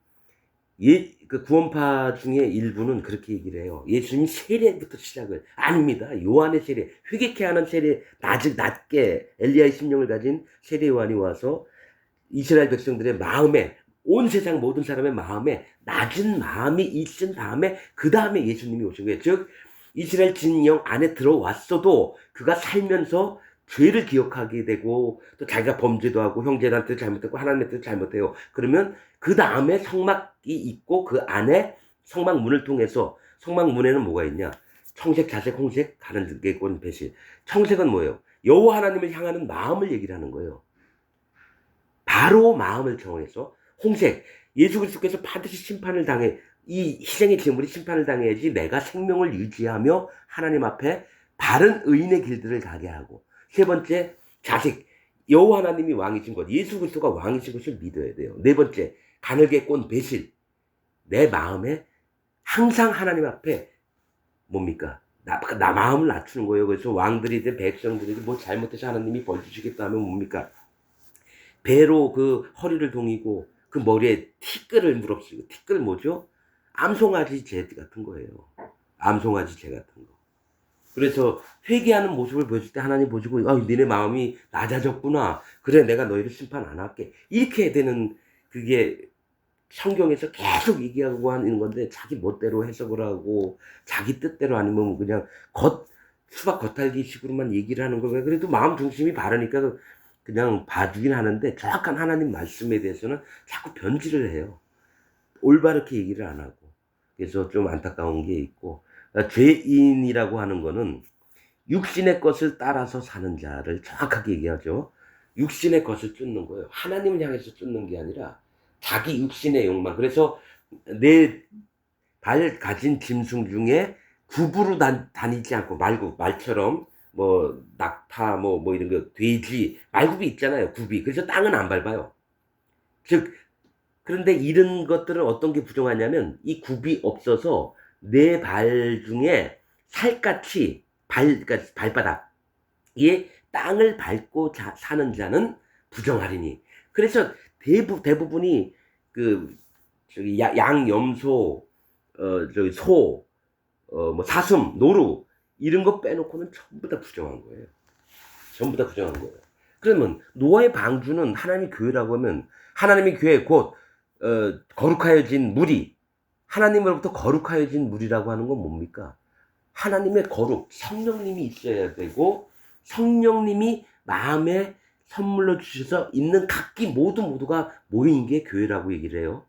[SPEAKER 1] 그 구원파 중에 일부는 그렇게 얘기를 해요. 예수님 세례부터 시작을. 아닙니다. 요한의 세례, 회개케 하는 세례, 낮게 엘리야의 심령을 가진 세례 요한이 와서 이스라엘 백성들의 마음에, 온 세상 모든 사람의 마음에 낮은 마음이 있은 다음에 그 다음에 예수님이 오신 거예요. 즉 이스라엘 진영 안에 들어왔어도 그가 살면서 죄를 기억하게 되고 또 자기가 범죄도 하고 형제한테 잘못했고 하나님한테 잘못해요. 그러면 그 다음에 성막이 있고 그 안에 성막문을 통해서, 성막문에는 뭐가 있냐? 청색, 자색, 홍색, 가는 게 꼰 배실. 청색은 뭐예요? 여호와 하나님을 향하는 마음을 얘기를 하는 거예요. 바로 마음을 정해서. 홍색, 예수 그리스도께서 반드시 심판을 당해, 이 희생의 제물이 심판을 당해야지 내가 생명을 유지하며 하나님 앞에 바른 의인의 길들을 가게 하고. 세 번째, 자식, 여호와 하나님이 왕이신 것, 예수 그리스도가 왕이신 것을 믿어야 돼요. 네 번째, 가늘게 꼰 배실, 내 마음에 항상 하나님 앞에 뭡니까? 나 마음을 낮추는 거예요. 그래서 왕들이든 백성들에게 뭐 잘못해서 하나님이 벌 주시겠다 하면 뭡니까? 배로 그 허리를 동이고 그 머리에 티끌을 물어쓰고. 티끌 뭐죠? 암송아지 재 같은 거예요. 암송아지 재 같은 거. 그래서 회개하는 모습을 보여줄 때 하나님 보시고 너네 마음이 낮아졌구나. 그래 내가 너희를 심판 안 할게. 이렇게 되는, 그게 성경에서 계속 얘기하고 하는 건데 자기 멋대로 해석을 하고 자기 뜻대로 아니면 그냥 수박 겉핥기 식으로만 얘기를 하는 거예요. 그래도 마음 중심이 바르니까 그냥 봐주긴 하는데 정확한 하나님 말씀에 대해서는 자꾸 변질을 해요. 올바르게 얘기를 안 하고. 그래서 좀 안타까운 게 있고, 죄인이라고 하는 거는 육신의 것을 따라서 사는 자를 정확하게 얘기하죠. 육신의 것을 쫓는 거예요. 하나님을 향해서 쫓는 게 아니라 자기 육신의 욕망. 그래서 내 발 가진 짐승 중에 구부로 다니지 않고, 말처럼 뭐 낙타 뭐 이런 거, 돼지, 말굽이 있잖아요. 굽이. 그래서 땅은 안 밟아요. 즉 그런데 이런 것들은 어떤 게 부정하냐면 이 굽이 없어서 내 발 중에 살같이 그러니까 발바닥에 땅을 밟고 사는 자는 부정하리니. 그래서 대부분이 그 저기 염소, 저기 소, 뭐 사슴, 노루 이런 거 빼놓고는 전부 다 부정한 거예요. 전부 다 부정한 거예요. 그러면 노아의 방주는 하나님의 교회라고 하면 하나님의 교회 곧 거룩하여진 무리, 하나님으로부터 거룩하여진 무리라고 하는 건 뭡니까? 하나님의 거룩, 성령님이 있어야 되고 성령님이 마음에 선물로 주셔서 있는 각기 모두가 모인 게 교회라고 얘기를 해요.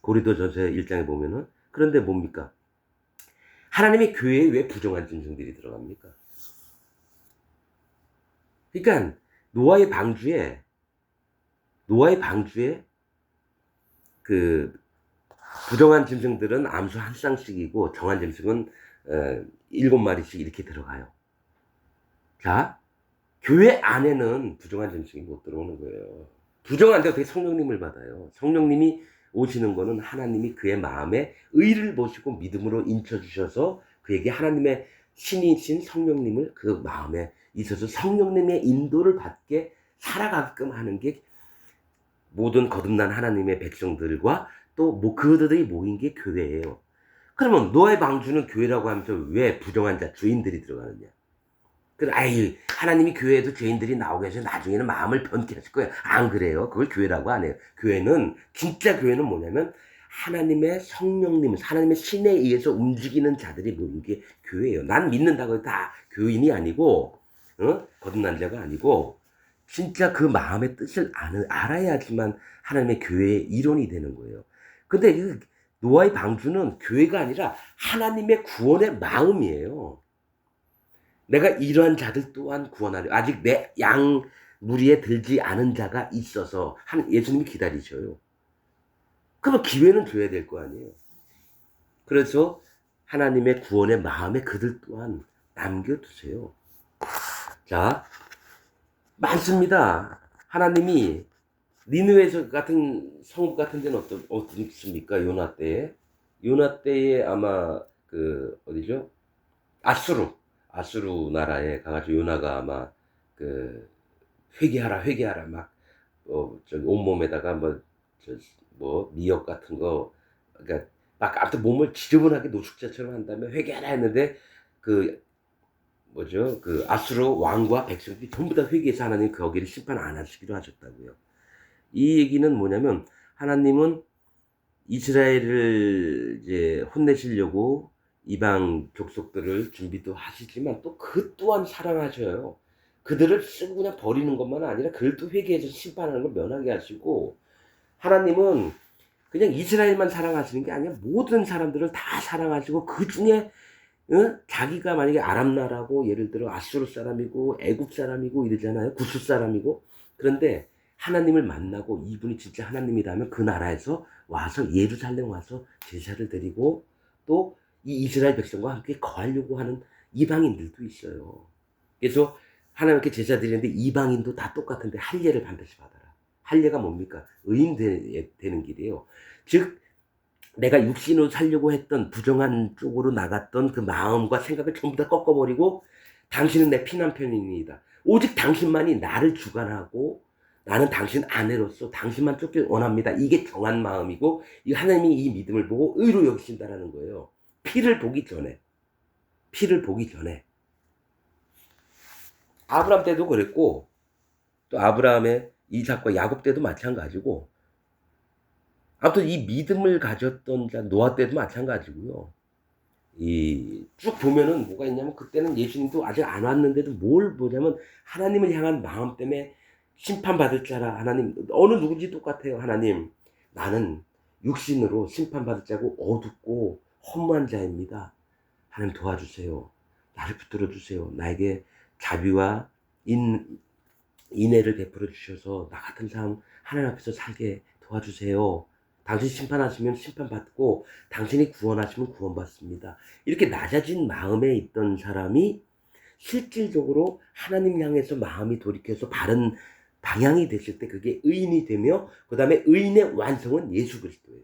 [SPEAKER 1] 고린도전서 1장에 보면은. 그런데 뭡니까? 하나님의 교회에 왜 부정한 짐승들이 들어갑니까? 그러니까 노아의 방주에 그 부정한 짐승들은 암수 한 쌍씩이고 정한 짐승은 7마리씩 이렇게 들어가요. 자, 교회 안에는 부정한 짐승이 못 들어오는 거예요. 부정한데 어떻게 성령님을 받아요? 성령님이 오시는 거는 하나님이 그의 마음에 의를 보시고 믿음으로 인쳐주셔서 그에게 하나님의 신이신 성령님을 그 마음에 있어서 성령님의 인도를 받게 살아가게끔 하는 게 모든 거듭난 하나님의 백성들과 또 그들이 모인 게 교회예요. 그러면 노아의 방주는 교회라고 하면서 왜 부정한 자, 죄인들이 들어가느냐? 하나님이 교회에도 죄인들이 나오게 해서 나중에는 마음을 변케 하실 거예요. 안 그래요. 그걸 교회라고 안 해요. 진짜 교회는 뭐냐면 하나님의 성령님, 하나님의 신에 의해서 움직이는 자들이 모인 게 교회예요. 난 믿는다고 해서 다 교인이 아니고, 거듭난 자가 아니고, 진짜 그 마음의 뜻을 알아야지만 하나님의 교회의 일원이 되는 거예요. 근데 노아의 방주는 교회가 아니라 하나님의 구원의 마음이에요. 내가 이러한 자들 또한 구원하려. 아직 내 양 무리에 들지 않은 자가 있어서 예수님이 기다리셔요. 그러면 기회는 줘야 될 거 아니에요. 그래서 하나님의 구원의 마음에 그들 또한 남겨두세요. 자, 많습니다. 하나님이 니느웨 같은 성읍 같은 데는 어떻습니까? 요나 때에 아마 어디죠? 아수르 나라에 가가지고 요나가 아마 회개하라 막 저기 온몸에다가 미역 같은 거, 그러니까 막 아무튼 몸을 지저분하게 노숙자처럼 한 다음에 회개하라 했는데 아수르 왕과 백성들이 전부 다 회개해서 하나님 거기를 심판 안 하시기로 하셨다고요. 이 얘기는 뭐냐면 하나님은 이스라엘을 이제 혼내시려고 이방 족속들을 준비도 하시지만 또 그 또한 사랑하셔요. 그들을 쓰고 그냥 버리는 것만 아니라 그들 또 회개해서 심판하는 걸 면하게 하시고, 하나님은 그냥 이스라엘만 사랑하시는 게 아니라 모든 사람들을 다 사랑하시고 그 중에 자기가 만약에 아람 나라고 예를 들어 아수르 사람이고 애굽 사람이고 이러잖아요. 구스 사람이고. 그런데 하나님을 만나고 이분이 진짜 하나님이라면 그 나라에서 와서 예루살렘 와서 제사를 드리고 또 이 이스라엘 백성과 함께 거하려고 하는 이방인들도 있어요. 그래서 하나님께 제사 드리는데 이방인도 다 똑같은데 할례를 반드시 받아라. 할례가 뭡니까? 의인 되는 길이에요. 즉 내가 육신으로 살려고 했던 부정한 쪽으로 나갔던 그 마음과 생각을 전부 다 꺾어버리고 당신은 내 피난편입니다. 오직 당신만이 나를 주관하고 나는 당신 아내로서 당신만 쫓길 원합니다. 이게 정한 마음이고 하나님이 이 믿음을 보고 의로 여기신다라는 거예요. 피를 보기 전에 아브라함 때도 그랬고 또 아브라함의 이삭과 야곱 때도 마찬가지고 아무튼 이 믿음을 가졌던 자 노아 때도 마찬가지고요. 쭉 보면은 뭐가 있냐면 그때는 예수님도 아직 안 왔는데도 뭘 보냐면 하나님을 향한 마음 때문에 심판받을 자라. 하나님 어느 누군지 똑같아요. 하나님 나는 육신으로 심판받을 자고 어둡고 허무한 자입니다. 하나님 도와주세요. 나를 붙들어 주세요. 나에게 자비와 인애를 베풀어 주셔서 나 같은 사람 하나님 앞에서 살게 도와주세요. 당신 심판하시면 심판받고 당신이 구원하시면 구원받습니다. 이렇게 낮아진 마음에 있던 사람이 실질적으로 하나님 향해서 마음이 돌이켜서 바른 방향이 됐을 때 그게 의인이 되며 그 다음에 의인의 완성은 예수 그리스도예요.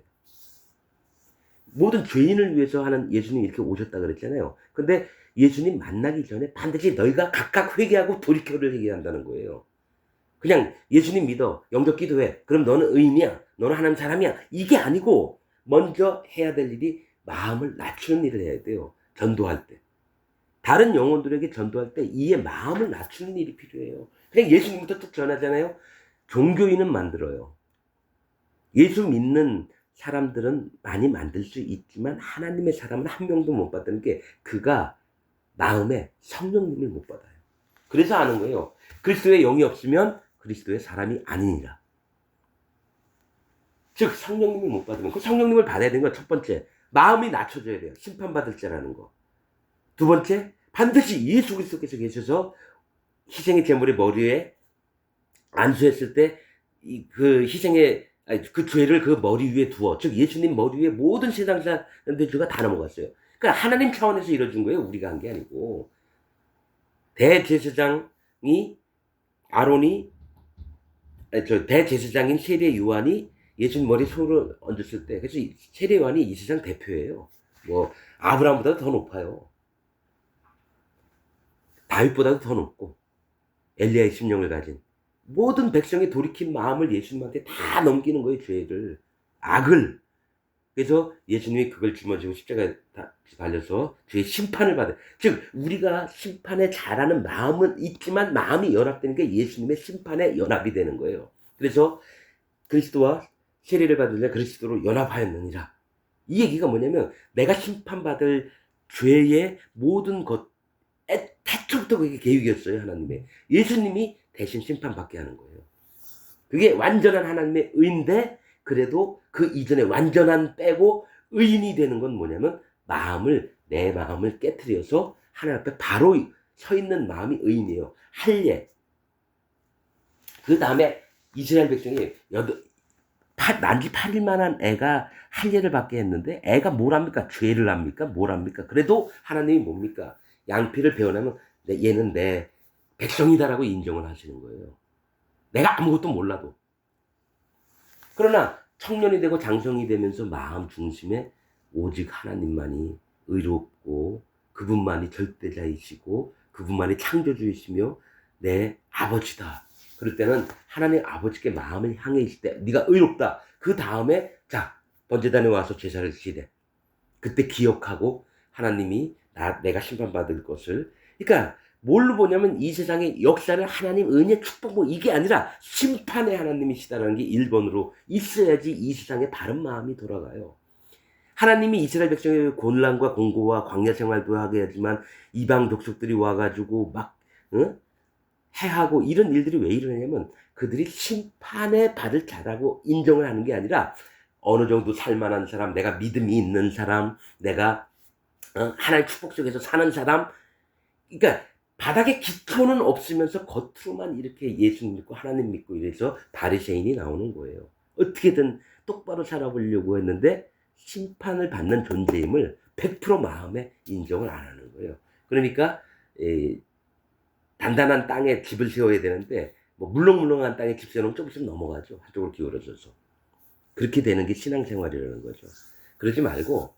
[SPEAKER 1] 모든 죄인을 위해서 하는 예수님이 이렇게 오셨다 그랬잖아요. 근데 예수님 만나기 전에 반드시 너희가 각각 회개하고 돌이켜를 얘기한다는 거예요. 그냥 예수님 믿어, 영접 기도해. 그럼 너는 의인이야. 너는 하나님 사람이야. 이게 아니고 먼저 해야 될 일이 마음을 낮추는 일을 해야 돼요. 전도할 때. 다른 영혼들에게 전도할 때 이의 마음을 낮추는 일이 필요해요. 그냥 예수님부터 쭉 전하잖아요. 종교인은 만들어요. 예수 믿는 사람들은 많이 만들 수 있지만 하나님의 사람은 한 명도 못 받는 게 그가 마음에 성령님을 못 받아요. 그래서 아는 거예요. 그리스도의 영이 없으면 그리스도의 사람이 아니니라. 즉 성령님을 못 받으면 그 성령님을 받아야 되는 건 첫 번째 마음이 낮춰져야 돼요. 심판받을 자라는 거. 두 번째 반드시 예수 그리스도께서 계셔서 희생의 제물의 머리에 안수했을 때 그 희생의 그 죄를 그 머리 위에 두어 즉 예수님 머리 위에 모든 세상 사람들 죄가 다 넘어갔어요. 그러니까 하나님 차원에서 이뤄준 거예요. 우리가 한 게 아니고. 대제사장이 아론이 대제사장인 세례 요한이 예수님 머리에 손을 얹었을 때 그래서 세례 요한이 이 세상 대표예요. 뭐 아브라함보다도 더 높아요. 다윗보다도 더 높고 엘리야의 심령을 가진 모든 백성이 돌이킨 마음을 예수님한테 다 넘기는 거예요. 죄를 악을. 그래서 예수님이 그걸 짊어지고 십자가에 달려서 죄의 심판을 받아요. 즉 우리가 심판에 잘하는 마음은 있지만 마음이 연합되는 게 예수님의 심판에 연합이 되는 거예요. 그래서 그리스도와 세례를 받은 자 그리스도로 연합하였느니라. 이 얘기가 뭐냐면 내가 심판받을 죄의 모든 것 태초부터 그게 계획이었어요. 하나님의. 예수님이 대신 심판받게 하는 거예요. 그게 완전한 하나님의 의인데 그래도 그 이전에 완전한 빼고 의인이 되는 건 뭐냐면 내 마음을 깨트려서 하나님 앞에 바로 서 있는 마음이 의인이에요. 할례. 그 다음에 이스라엘 백성이 난지 8일 만한 애가 할례를 받게 했는데 애가 뭘 합니까? 죄를 합니까? 뭘 합니까? 그래도 하나님이 뭡니까? 양피를 베어내면 얘는 내 백성이다라고 인정을 하시는 거예요. 내가 아무것도 몰라도. 그러나 청년이 되고 장성이 되면서 마음 중심에 오직 하나님만이 의롭고 그분만이 절대자이시고 그분만이 창조주이시며 내 아버지다. 그럴 때는 하나님 아버지께 마음을 향해 있을 때 네가 의롭다. 그 다음에 자 번제단에 와서 제사를 지내. 그때 기억하고 하나님이 내가 심판받을 것을 그러니까 뭘로 보냐면 이 세상의 역사를 하나님 은혜 축복 뭐 이게 아니라 심판의 하나님이시다라는 게 1번으로 있어야지 이 세상에 바른 마음이 돌아가요. 하나님이 이스라엘 백성의 곤란과 공고와 광야 생활도 하게 하지만 이방 독속들이 와가지고 막 해하고 이런 일들이 왜 일어나냐면 그들이 심판의 받을 자라고 인정을 하는 게 아니라 어느 정도 살만한 사람, 내가 믿음이 있는 사람, 내가 하나님의 축복 속에서 사는 사람 그러니까 바닥에 기초는 없으면서 겉으로만 이렇게 예수 믿고 하나님 믿고 이래서 바리새인이 나오는 거예요. 어떻게든 똑바로 살아보려고 했는데 심판을 받는 존재임을 100% 마음에 인정을 안 하는 거예요. 그러니까 단단한 땅에 집을 세워야 되는데 뭐 물렁물렁한 땅에 집 세우면 조금씩 넘어가죠. 한쪽으로 기울어져서. 그렇게 되는 게 신앙생활이라는 거죠. 그러지 말고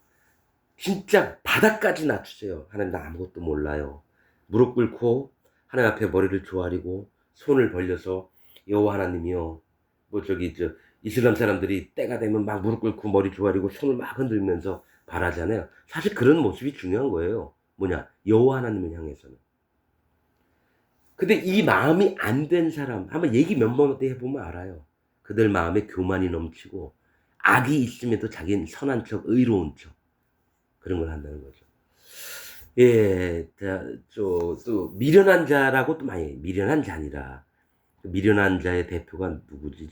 [SPEAKER 1] 진짜 바닥까지 낮추세요. 하나님 나 아무것도 몰라요. 무릎 꿇고 하나님 앞에 머리를 조아리고 손을 벌려서 여호와 하나님이요. 뭐 이슬람 사람들이 때가 되면 막 무릎 꿇고 머리 조아리고 손을 막 흔들면서 바라잖아요. 사실 그런 모습이 중요한 거예요. 뭐냐? 여호와 하나님을 향해서는. 근데 이 마음이 안 된 사람 한번 얘기 몇 번 해보면 알아요. 그들 마음에 교만이 넘치고 악이 있음에도 자기는 선한 척 의로운 척 그런 걸 한다는 거죠. 예, 또 미련한 자라고 또 많이 미련한 자니라. 미련한 자의 대표가 누구지?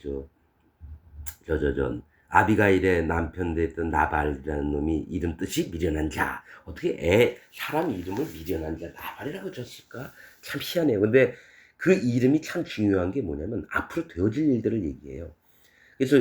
[SPEAKER 1] 아비가일의 남편 됐던 나발이라는 놈이 이름 뜻이 미련한 자. 어떻게 사람 이름을 미련한 자 나발이라고 줬을까? 참 희한해요. 근데 그 이름이 참 중요한 게 뭐냐면 앞으로 되어질 일들을 얘기해요. 그래서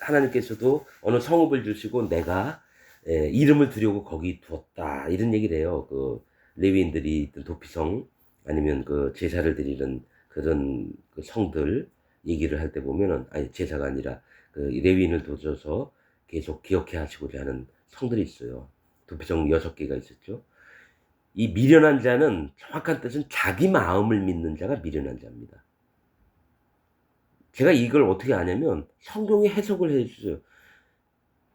[SPEAKER 1] 하나님께서도 어느 성읍을 주시고 내가 이름을 두려고 거기 두었다 이런 얘기를 해요. 그 레위인들이 있던 도피성 아니면 그 제사를 드리는 그런 그 성들 얘기를 할 때 보면은 아니 제사가 아니라 그 레위인을 둬줘서 계속 기억해 하시고자 하는 성들이 있어요. 도피성 6개가 있었죠. 이 미련한 자는 정확한 뜻은 자기 마음을 믿는 자가 미련한 자입니다. 제가 이걸 어떻게 아냐면 성경에 해석을 해주세요.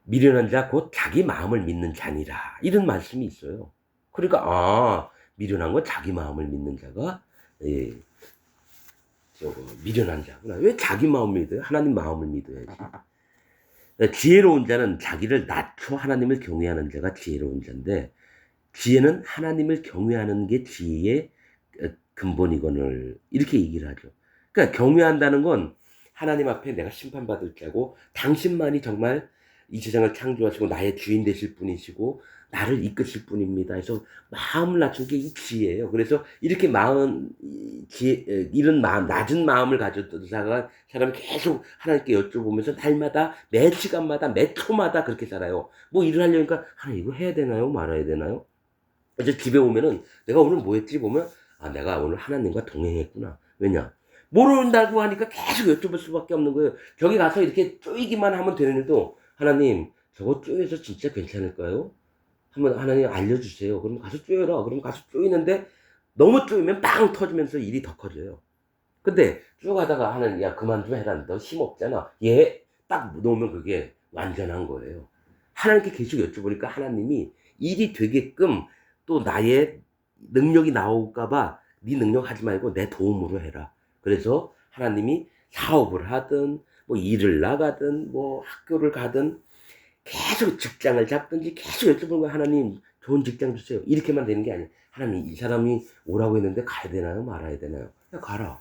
[SPEAKER 1] 미련한 자 곧 자기 마음을 믿는 자니라 이런 말씀이 있어요. 그러니까 미련한 건 자기 마음을 믿는 자가 미련한 자구나. 왜 자기 마음을 믿어요? 하나님 마음을 믿어야지. 지혜로운 자는 자기를 낮춰 하나님을 경외하는 자가 지혜로운 자인데 지혜는 하나님을 경외하는 게 지혜의 근본이거늘 이렇게 얘기를 하죠. 그러니까 경외한다는 건 하나님 앞에 내가 심판받을 자고 당신만이 정말 이 세상을 창조하시고 나의 주인 되실 분이시고 나를 이끄실 분입니다. 그래서 마음을 낮춘 게 이 지혜예요. 그래서 이렇게 마음 이런 마음 낮은 마음을 가졌던 사람이 계속 하나님께 여쭤보면서 날마다 매 시간마다 매 초마다 그렇게 살아요. 뭐 일을 하려니까 하나님 이거 해야 되나요? 말아야 되나요? 이제 집에 오면은 내가 오늘 뭐 했지 보면 아 내가 오늘 하나님과 동행했구나. 왜냐? 모른다고 하니까 계속 여쭤볼 수밖에 없는 거예요. 저기 가서 이렇게 쪼이기만 하면 되는 일도 하나님 저거 쪼여서 진짜 괜찮을까요? 한번 하나님 알려주세요. 그럼 가서 쪼여라. 그럼 가서 쪼이는데 너무 쪼이면 빵 터지면서 일이 더 커져요. 근데 쭉 하다가 하나님 야 그만 좀 해라. 너 힘없잖아. 얘 딱 놓으면 그게 완전한 거예요. 하나님께 계속 여쭤보니까 하나님이 일이 되게끔 또 나의 능력이 나올까 봐 네 능력 하지 말고 내 도움으로 해라. 그래서 하나님이 사업을 하든 뭐 일을 나가든 뭐 학교를 가든 계속 직장을 잡든지 계속 여쭤보는 거야. 하나님 좋은 직장 주세요. 이렇게만 되는 게 아니에요. 하나님 이 사람이 오라고 했는데 가야 되나요? 말아야 되나요? 야, 가라.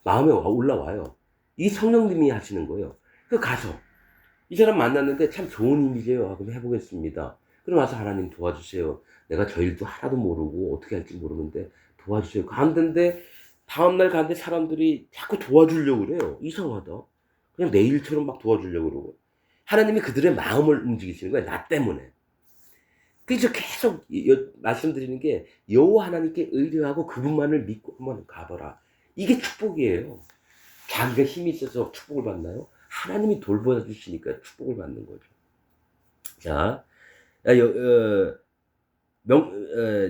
[SPEAKER 1] 마음에 올라와요. 이 성령님이 하시는 거예요. 그 가서 이 사람 만났는데 참 좋은 이미지예요. 아, 그럼 해보겠습니다. 그럼 와서 하나님 도와주세요. 내가 저 일도 하나도 모르고 어떻게 할지 모르는데 도와주세요. 갔는데 다음날 갔는데 사람들이 자꾸 도와주려고 그래요. 이상하다. 그냥 내 일처럼 막 도와주려고 그러고. 하나님이 그들의 마음을 움직이시는 거예요. 나 때문에. 그래서 계속 말씀드리는 게 여호와 하나님께 의뢰하고 그분만을 믿고 한번 가봐라. 이게 축복이에요. 자기가 힘이 있어서 축복을 받나요? 하나님이 돌보아 주시니까 축복을 받는 거죠. 자,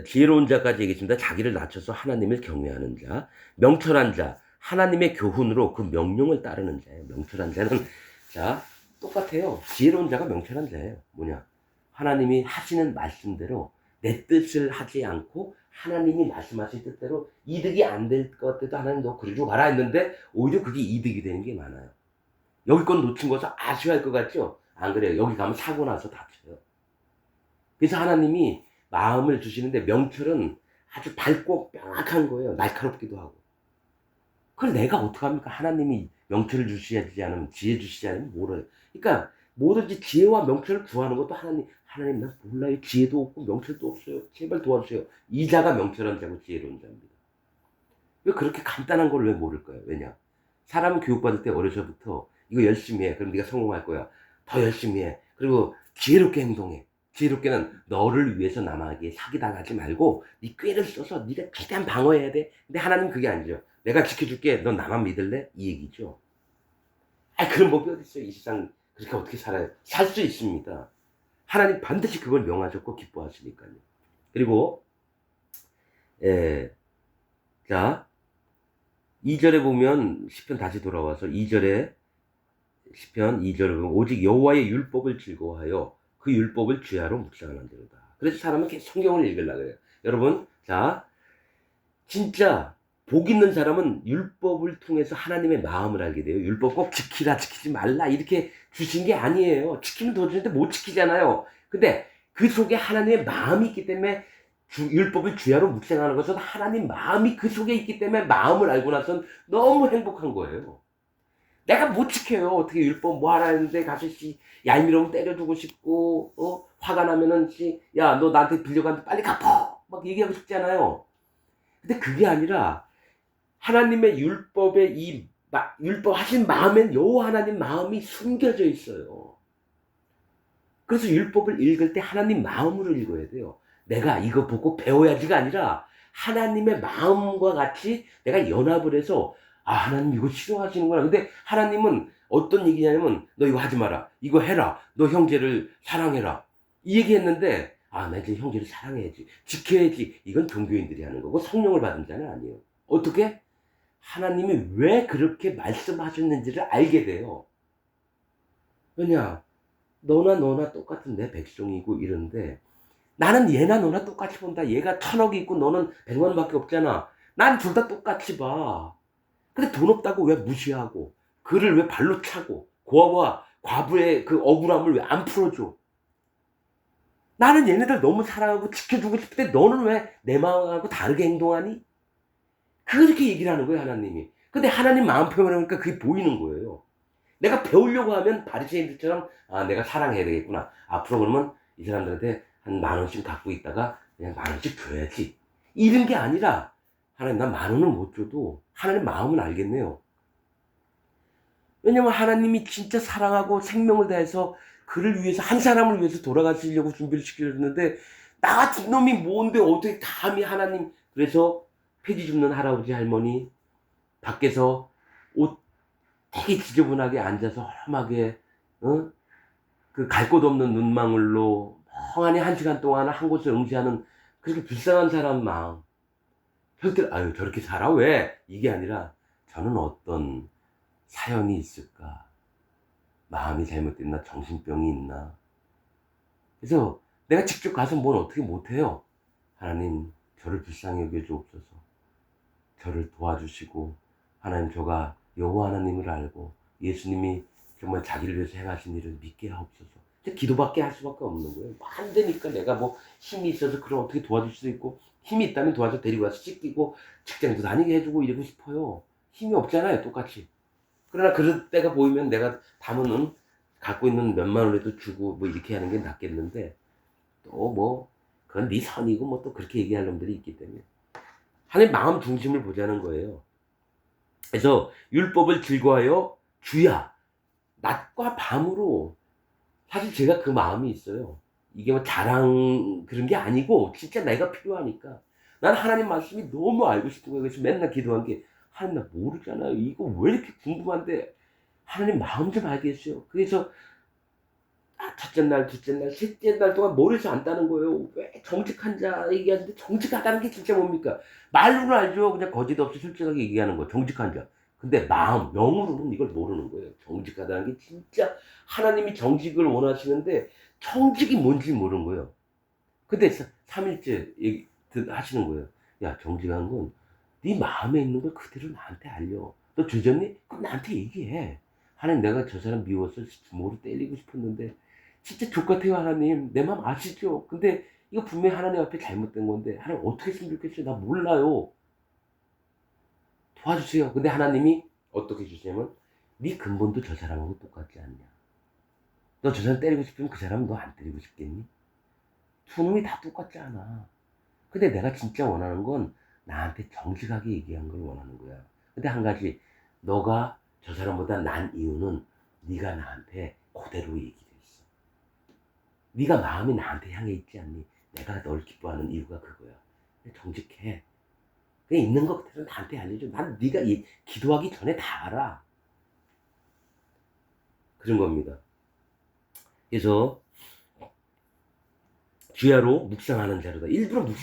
[SPEAKER 1] 지혜로운 자까지 얘기했습니다. 자기를 낮춰서 하나님을 경외하는 자, 명철한 자, 하나님의 교훈으로 그 명령을 따르는 자예요. 명철한 자는 자 똑같아요. 지혜로운 자가 명철한 자예요. 뭐냐? 하나님이 하시는 말씀대로 내 뜻을 하지 않고 하나님이 말씀하신 뜻대로 이득이 안 될 것 같아도 하나님 너 그러지 마라 했는데 오히려 그게 이득이 되는 게 많아요. 여기 건 놓친 것을 아쉬워할 것 같죠? 안 그래요. 여기 가면 사고 나서 다쳐요. 그래서 하나님이 마음을 주시는데 명철은 아주 밝고 명확한 거예요. 날카롭기도 하고. 그걸 내가 어떡합니까? 하나님이 명철을 주시지 않으면 지혜 주시지 않으면 뭐래요. 그러니까 뭐든지 지혜와 명철을 구하는 것도 하나님 나 몰라요. 지혜도 없고 명철도 없어요. 제발 도와주세요. 이 자가 명철한 자고 지혜로운 자입니다. 왜 그렇게 간단한 걸 왜 모를까요? 왜냐? 사람은 교육받을 때 어려서부터 이거 열심히 해. 그럼 네가 성공할 거야. 더 열심히 해. 그리고 지혜롭게 행동해. 지혜롭게는 너를 위해서 남에게 사기당하지 말고 네 꾀를 써서 네가 최대한 방어해야 돼. 근데 하나님 그게 아니죠. 내가 지켜줄게. 넌 나만 믿을래? 이 얘기죠. 아 그런 법이 어디 있어요. 이 세상 그렇게 어떻게 살아요? 살 수 있습니다. 하나님 반드시 그걸 명하셨고 기뻐하시니까요. 그리고 자 2절에 보면 시편 다시 돌아와서 2절에 시편 2절에 보면 오직 여호와의 율법을 즐거워하여 그 율법을 주야로 묵상하는대로다. 그래서 사람은 계속 성경을 읽으려고 해요. 여러분 자 진짜 복 있는 사람은 율법을 통해서 하나님의 마음을 알게 돼요. 율법 꼭 지키라 지키지 말라 이렇게 주신 게 아니에요. 지키면 더 주는데 못 지키잖아요. 근데 그 속에 하나님의 마음이 있기 때문에 율법을 주야로 묵상하는 것은 하나님 마음이 그 속에 있기 때문에 마음을 알고 나선 너무 행복한 거예요. 내가 못 지켜요. 어떻게 율법 뭐 하라 했는데 가서 얄미우면 때려주고 싶고 화가 나면은 야 너 나한테 빌려갔는데 빨리 갚어 막 얘기하고 싶잖아요. 근데 그게 아니라 하나님의 율법의 율법 하신 마음엔 여호와 하나님 마음이 숨겨져 있어요. 그래서 율법을 읽을 때 하나님 마음으로 읽어야 돼요. 내가 이거 보고 배워야지가 아니라 하나님의 마음과 같이 내가 연합을 해서 아 하나님 이거 싫어하시는구나. 근데 하나님은 어떤 얘기냐면 너 이거 하지 마라. 이거 해라. 너 형제를 사랑해라. 이 얘기했는데 아 나 이제 형제를 사랑해야지. 지켜야지. 이건 종교인들이 하는 거고 성령을 받은 자는 아니에요. 어떻게? 하나님이 왜 그렇게 말씀하셨는지를 알게 돼요. 왜냐? 너나 똑같은 내 백성이고 이런데 나는 얘나 너나 똑같이 본다. 얘가 1,000억이 있고 너는 100만원밖에 없잖아. 난 둘 다 똑같이 봐. 근데 돈 없다고 왜 무시하고 그를 왜 발로 차고 고아와 과부의 그 억울함을 왜 안 풀어줘. 나는 얘네들 너무 사랑하고 지켜주고 싶은데 너는 왜 내 마음하고 다르게 행동하니? 그렇게 얘기를 하는 거예요 하나님이. 근데 하나님 마음 표현하니까 그게 보이는 거예요. 내가 배우려고 하면 바리새인들처럼 내가 사랑해야 되겠구나. 앞으로 그러면 이 사람들한테 한 10,000원씩 갖고 있다가 그냥 10,000원씩 줘야지. 이런 게 아니라 하나님 난 10,000원을 못 줘도 하나님 마음은 알겠네요. 왜냐면 하나님이 진짜 사랑하고 생명을 다해서 그를 위해서 한 사람을 위해서 돌아가시려고 준비를 시켜줬는데 나 같은 놈이 뭔데 어떻게 감히 하나님. 그래서 폐지 줍는 할아버지 할머니 밖에서 옷 되게 지저분하게 앉아서 험하게 그 갈 곳 없는 눈망울로 멍하니 1시간 동안 한 곳을 응시하는 그렇게 불쌍한 사람 마음. 혈들 아유 저렇게 살아 왜? 이게 아니라 저는 어떤 사연이 있을까? 마음이 잘못됐나? 정신병이 있나? 그래서 내가 직접 가서 뭘 어떻게 못해요. 하나님 저를 불쌍히 여겨 주옵소서. 저를 도와주시고 하나님 저가 여호와 하나님을 알고 예수님이 정말 자기를 위해서 행하신 일을 믿게 하옵소서. 기도밖에 할 수밖에 없는 거예요. 안 되니까 내가 뭐 힘이 있어서 그럼 어떻게 도와줄 수도 있고 힘이 있다면 도와서 데리고 와서 씻기고 직장도 다니게 해주고 이러고 싶어요. 힘이 없잖아요 똑같이. 그러나 그럴 때가 보이면 내가 담은 갖고 있는 몇만 원이라도 주고 뭐 이렇게 하는 게 낫겠는데 또 뭐 그건 네 선이고 뭐 또 그렇게 얘기할 놈들이 있기 때문에 하나님 마음 중심을 보자는 거예요. 그래서 율법을 즐거워하여 주야 낮과 밤으로. 사실 제가 그 마음이 있어요. 이게 뭐 자랑 그런 게 아니고 진짜 내가 필요하니까. 난 하나님 말씀이 너무 알고 싶은 거예요. 그래서 맨날 기도한 게 하나님 나 모르잖아요. 이거 왜 이렇게 궁금한데 하나님 마음 좀 알게 해주세요. 그래서 첫째 날, 둘째 날, 셋째 날 동안 머리에서 안다는 거예요. 왜 정직한 자 얘기하는데 정직하다는 게 진짜 뭡니까? 말로는 알죠. 그냥 거짓 없이 솔직하게 얘기하는 거. 정직한 자. 근데 마음, 영으로는 이걸 모르는 거예요. 정직하다는 게 진짜 하나님이 정직을 원하시는데 정직이 뭔지 모르는 거예요. 근데 3일째 얘기 하시는 거예요. 야, 정직한 건 네 마음에 있는 걸 그대로 나한테 알려. 너 죄졌니? 그럼 나한테 얘기해. 하나님 내가 저 사람 미워서 주먹으로 때리고 싶었는데 진짜 족같아요 하나님. 내 마음 아시죠? 근데 이거 분명히 하나님 앞에 잘못된 건데 하나님 어떻게 했으면 좋겠어요? 나 몰라요. 도와주세요. 근데 하나님이 어떻게 주시냐면 네 근본도 저 사람하고 똑같지 않냐. 너 저 사람 때리고 싶으면 그 사람 너 안 때리고 싶겠니? 두 놈이 다 똑같지 않아. 근데 내가 진짜 원하는 건 나한테 정직하게 얘기한 걸 원하는 거야. 근데 한 가지, 너가 저 사람보다 난 이유는 네가 나한테 그대로 얘기를 했어. 네가 마음이 나한테 향해 있지 않니? 내가 널 기뻐하는 이유가 그거야. 정직해. 그냥 있는 것 그대로 나한테 알려줘. 난 네가 기도하기 전에 다 알아. 그런 겁니다. 그래서 주야로 묵상하는 자로다. 일부러 묵상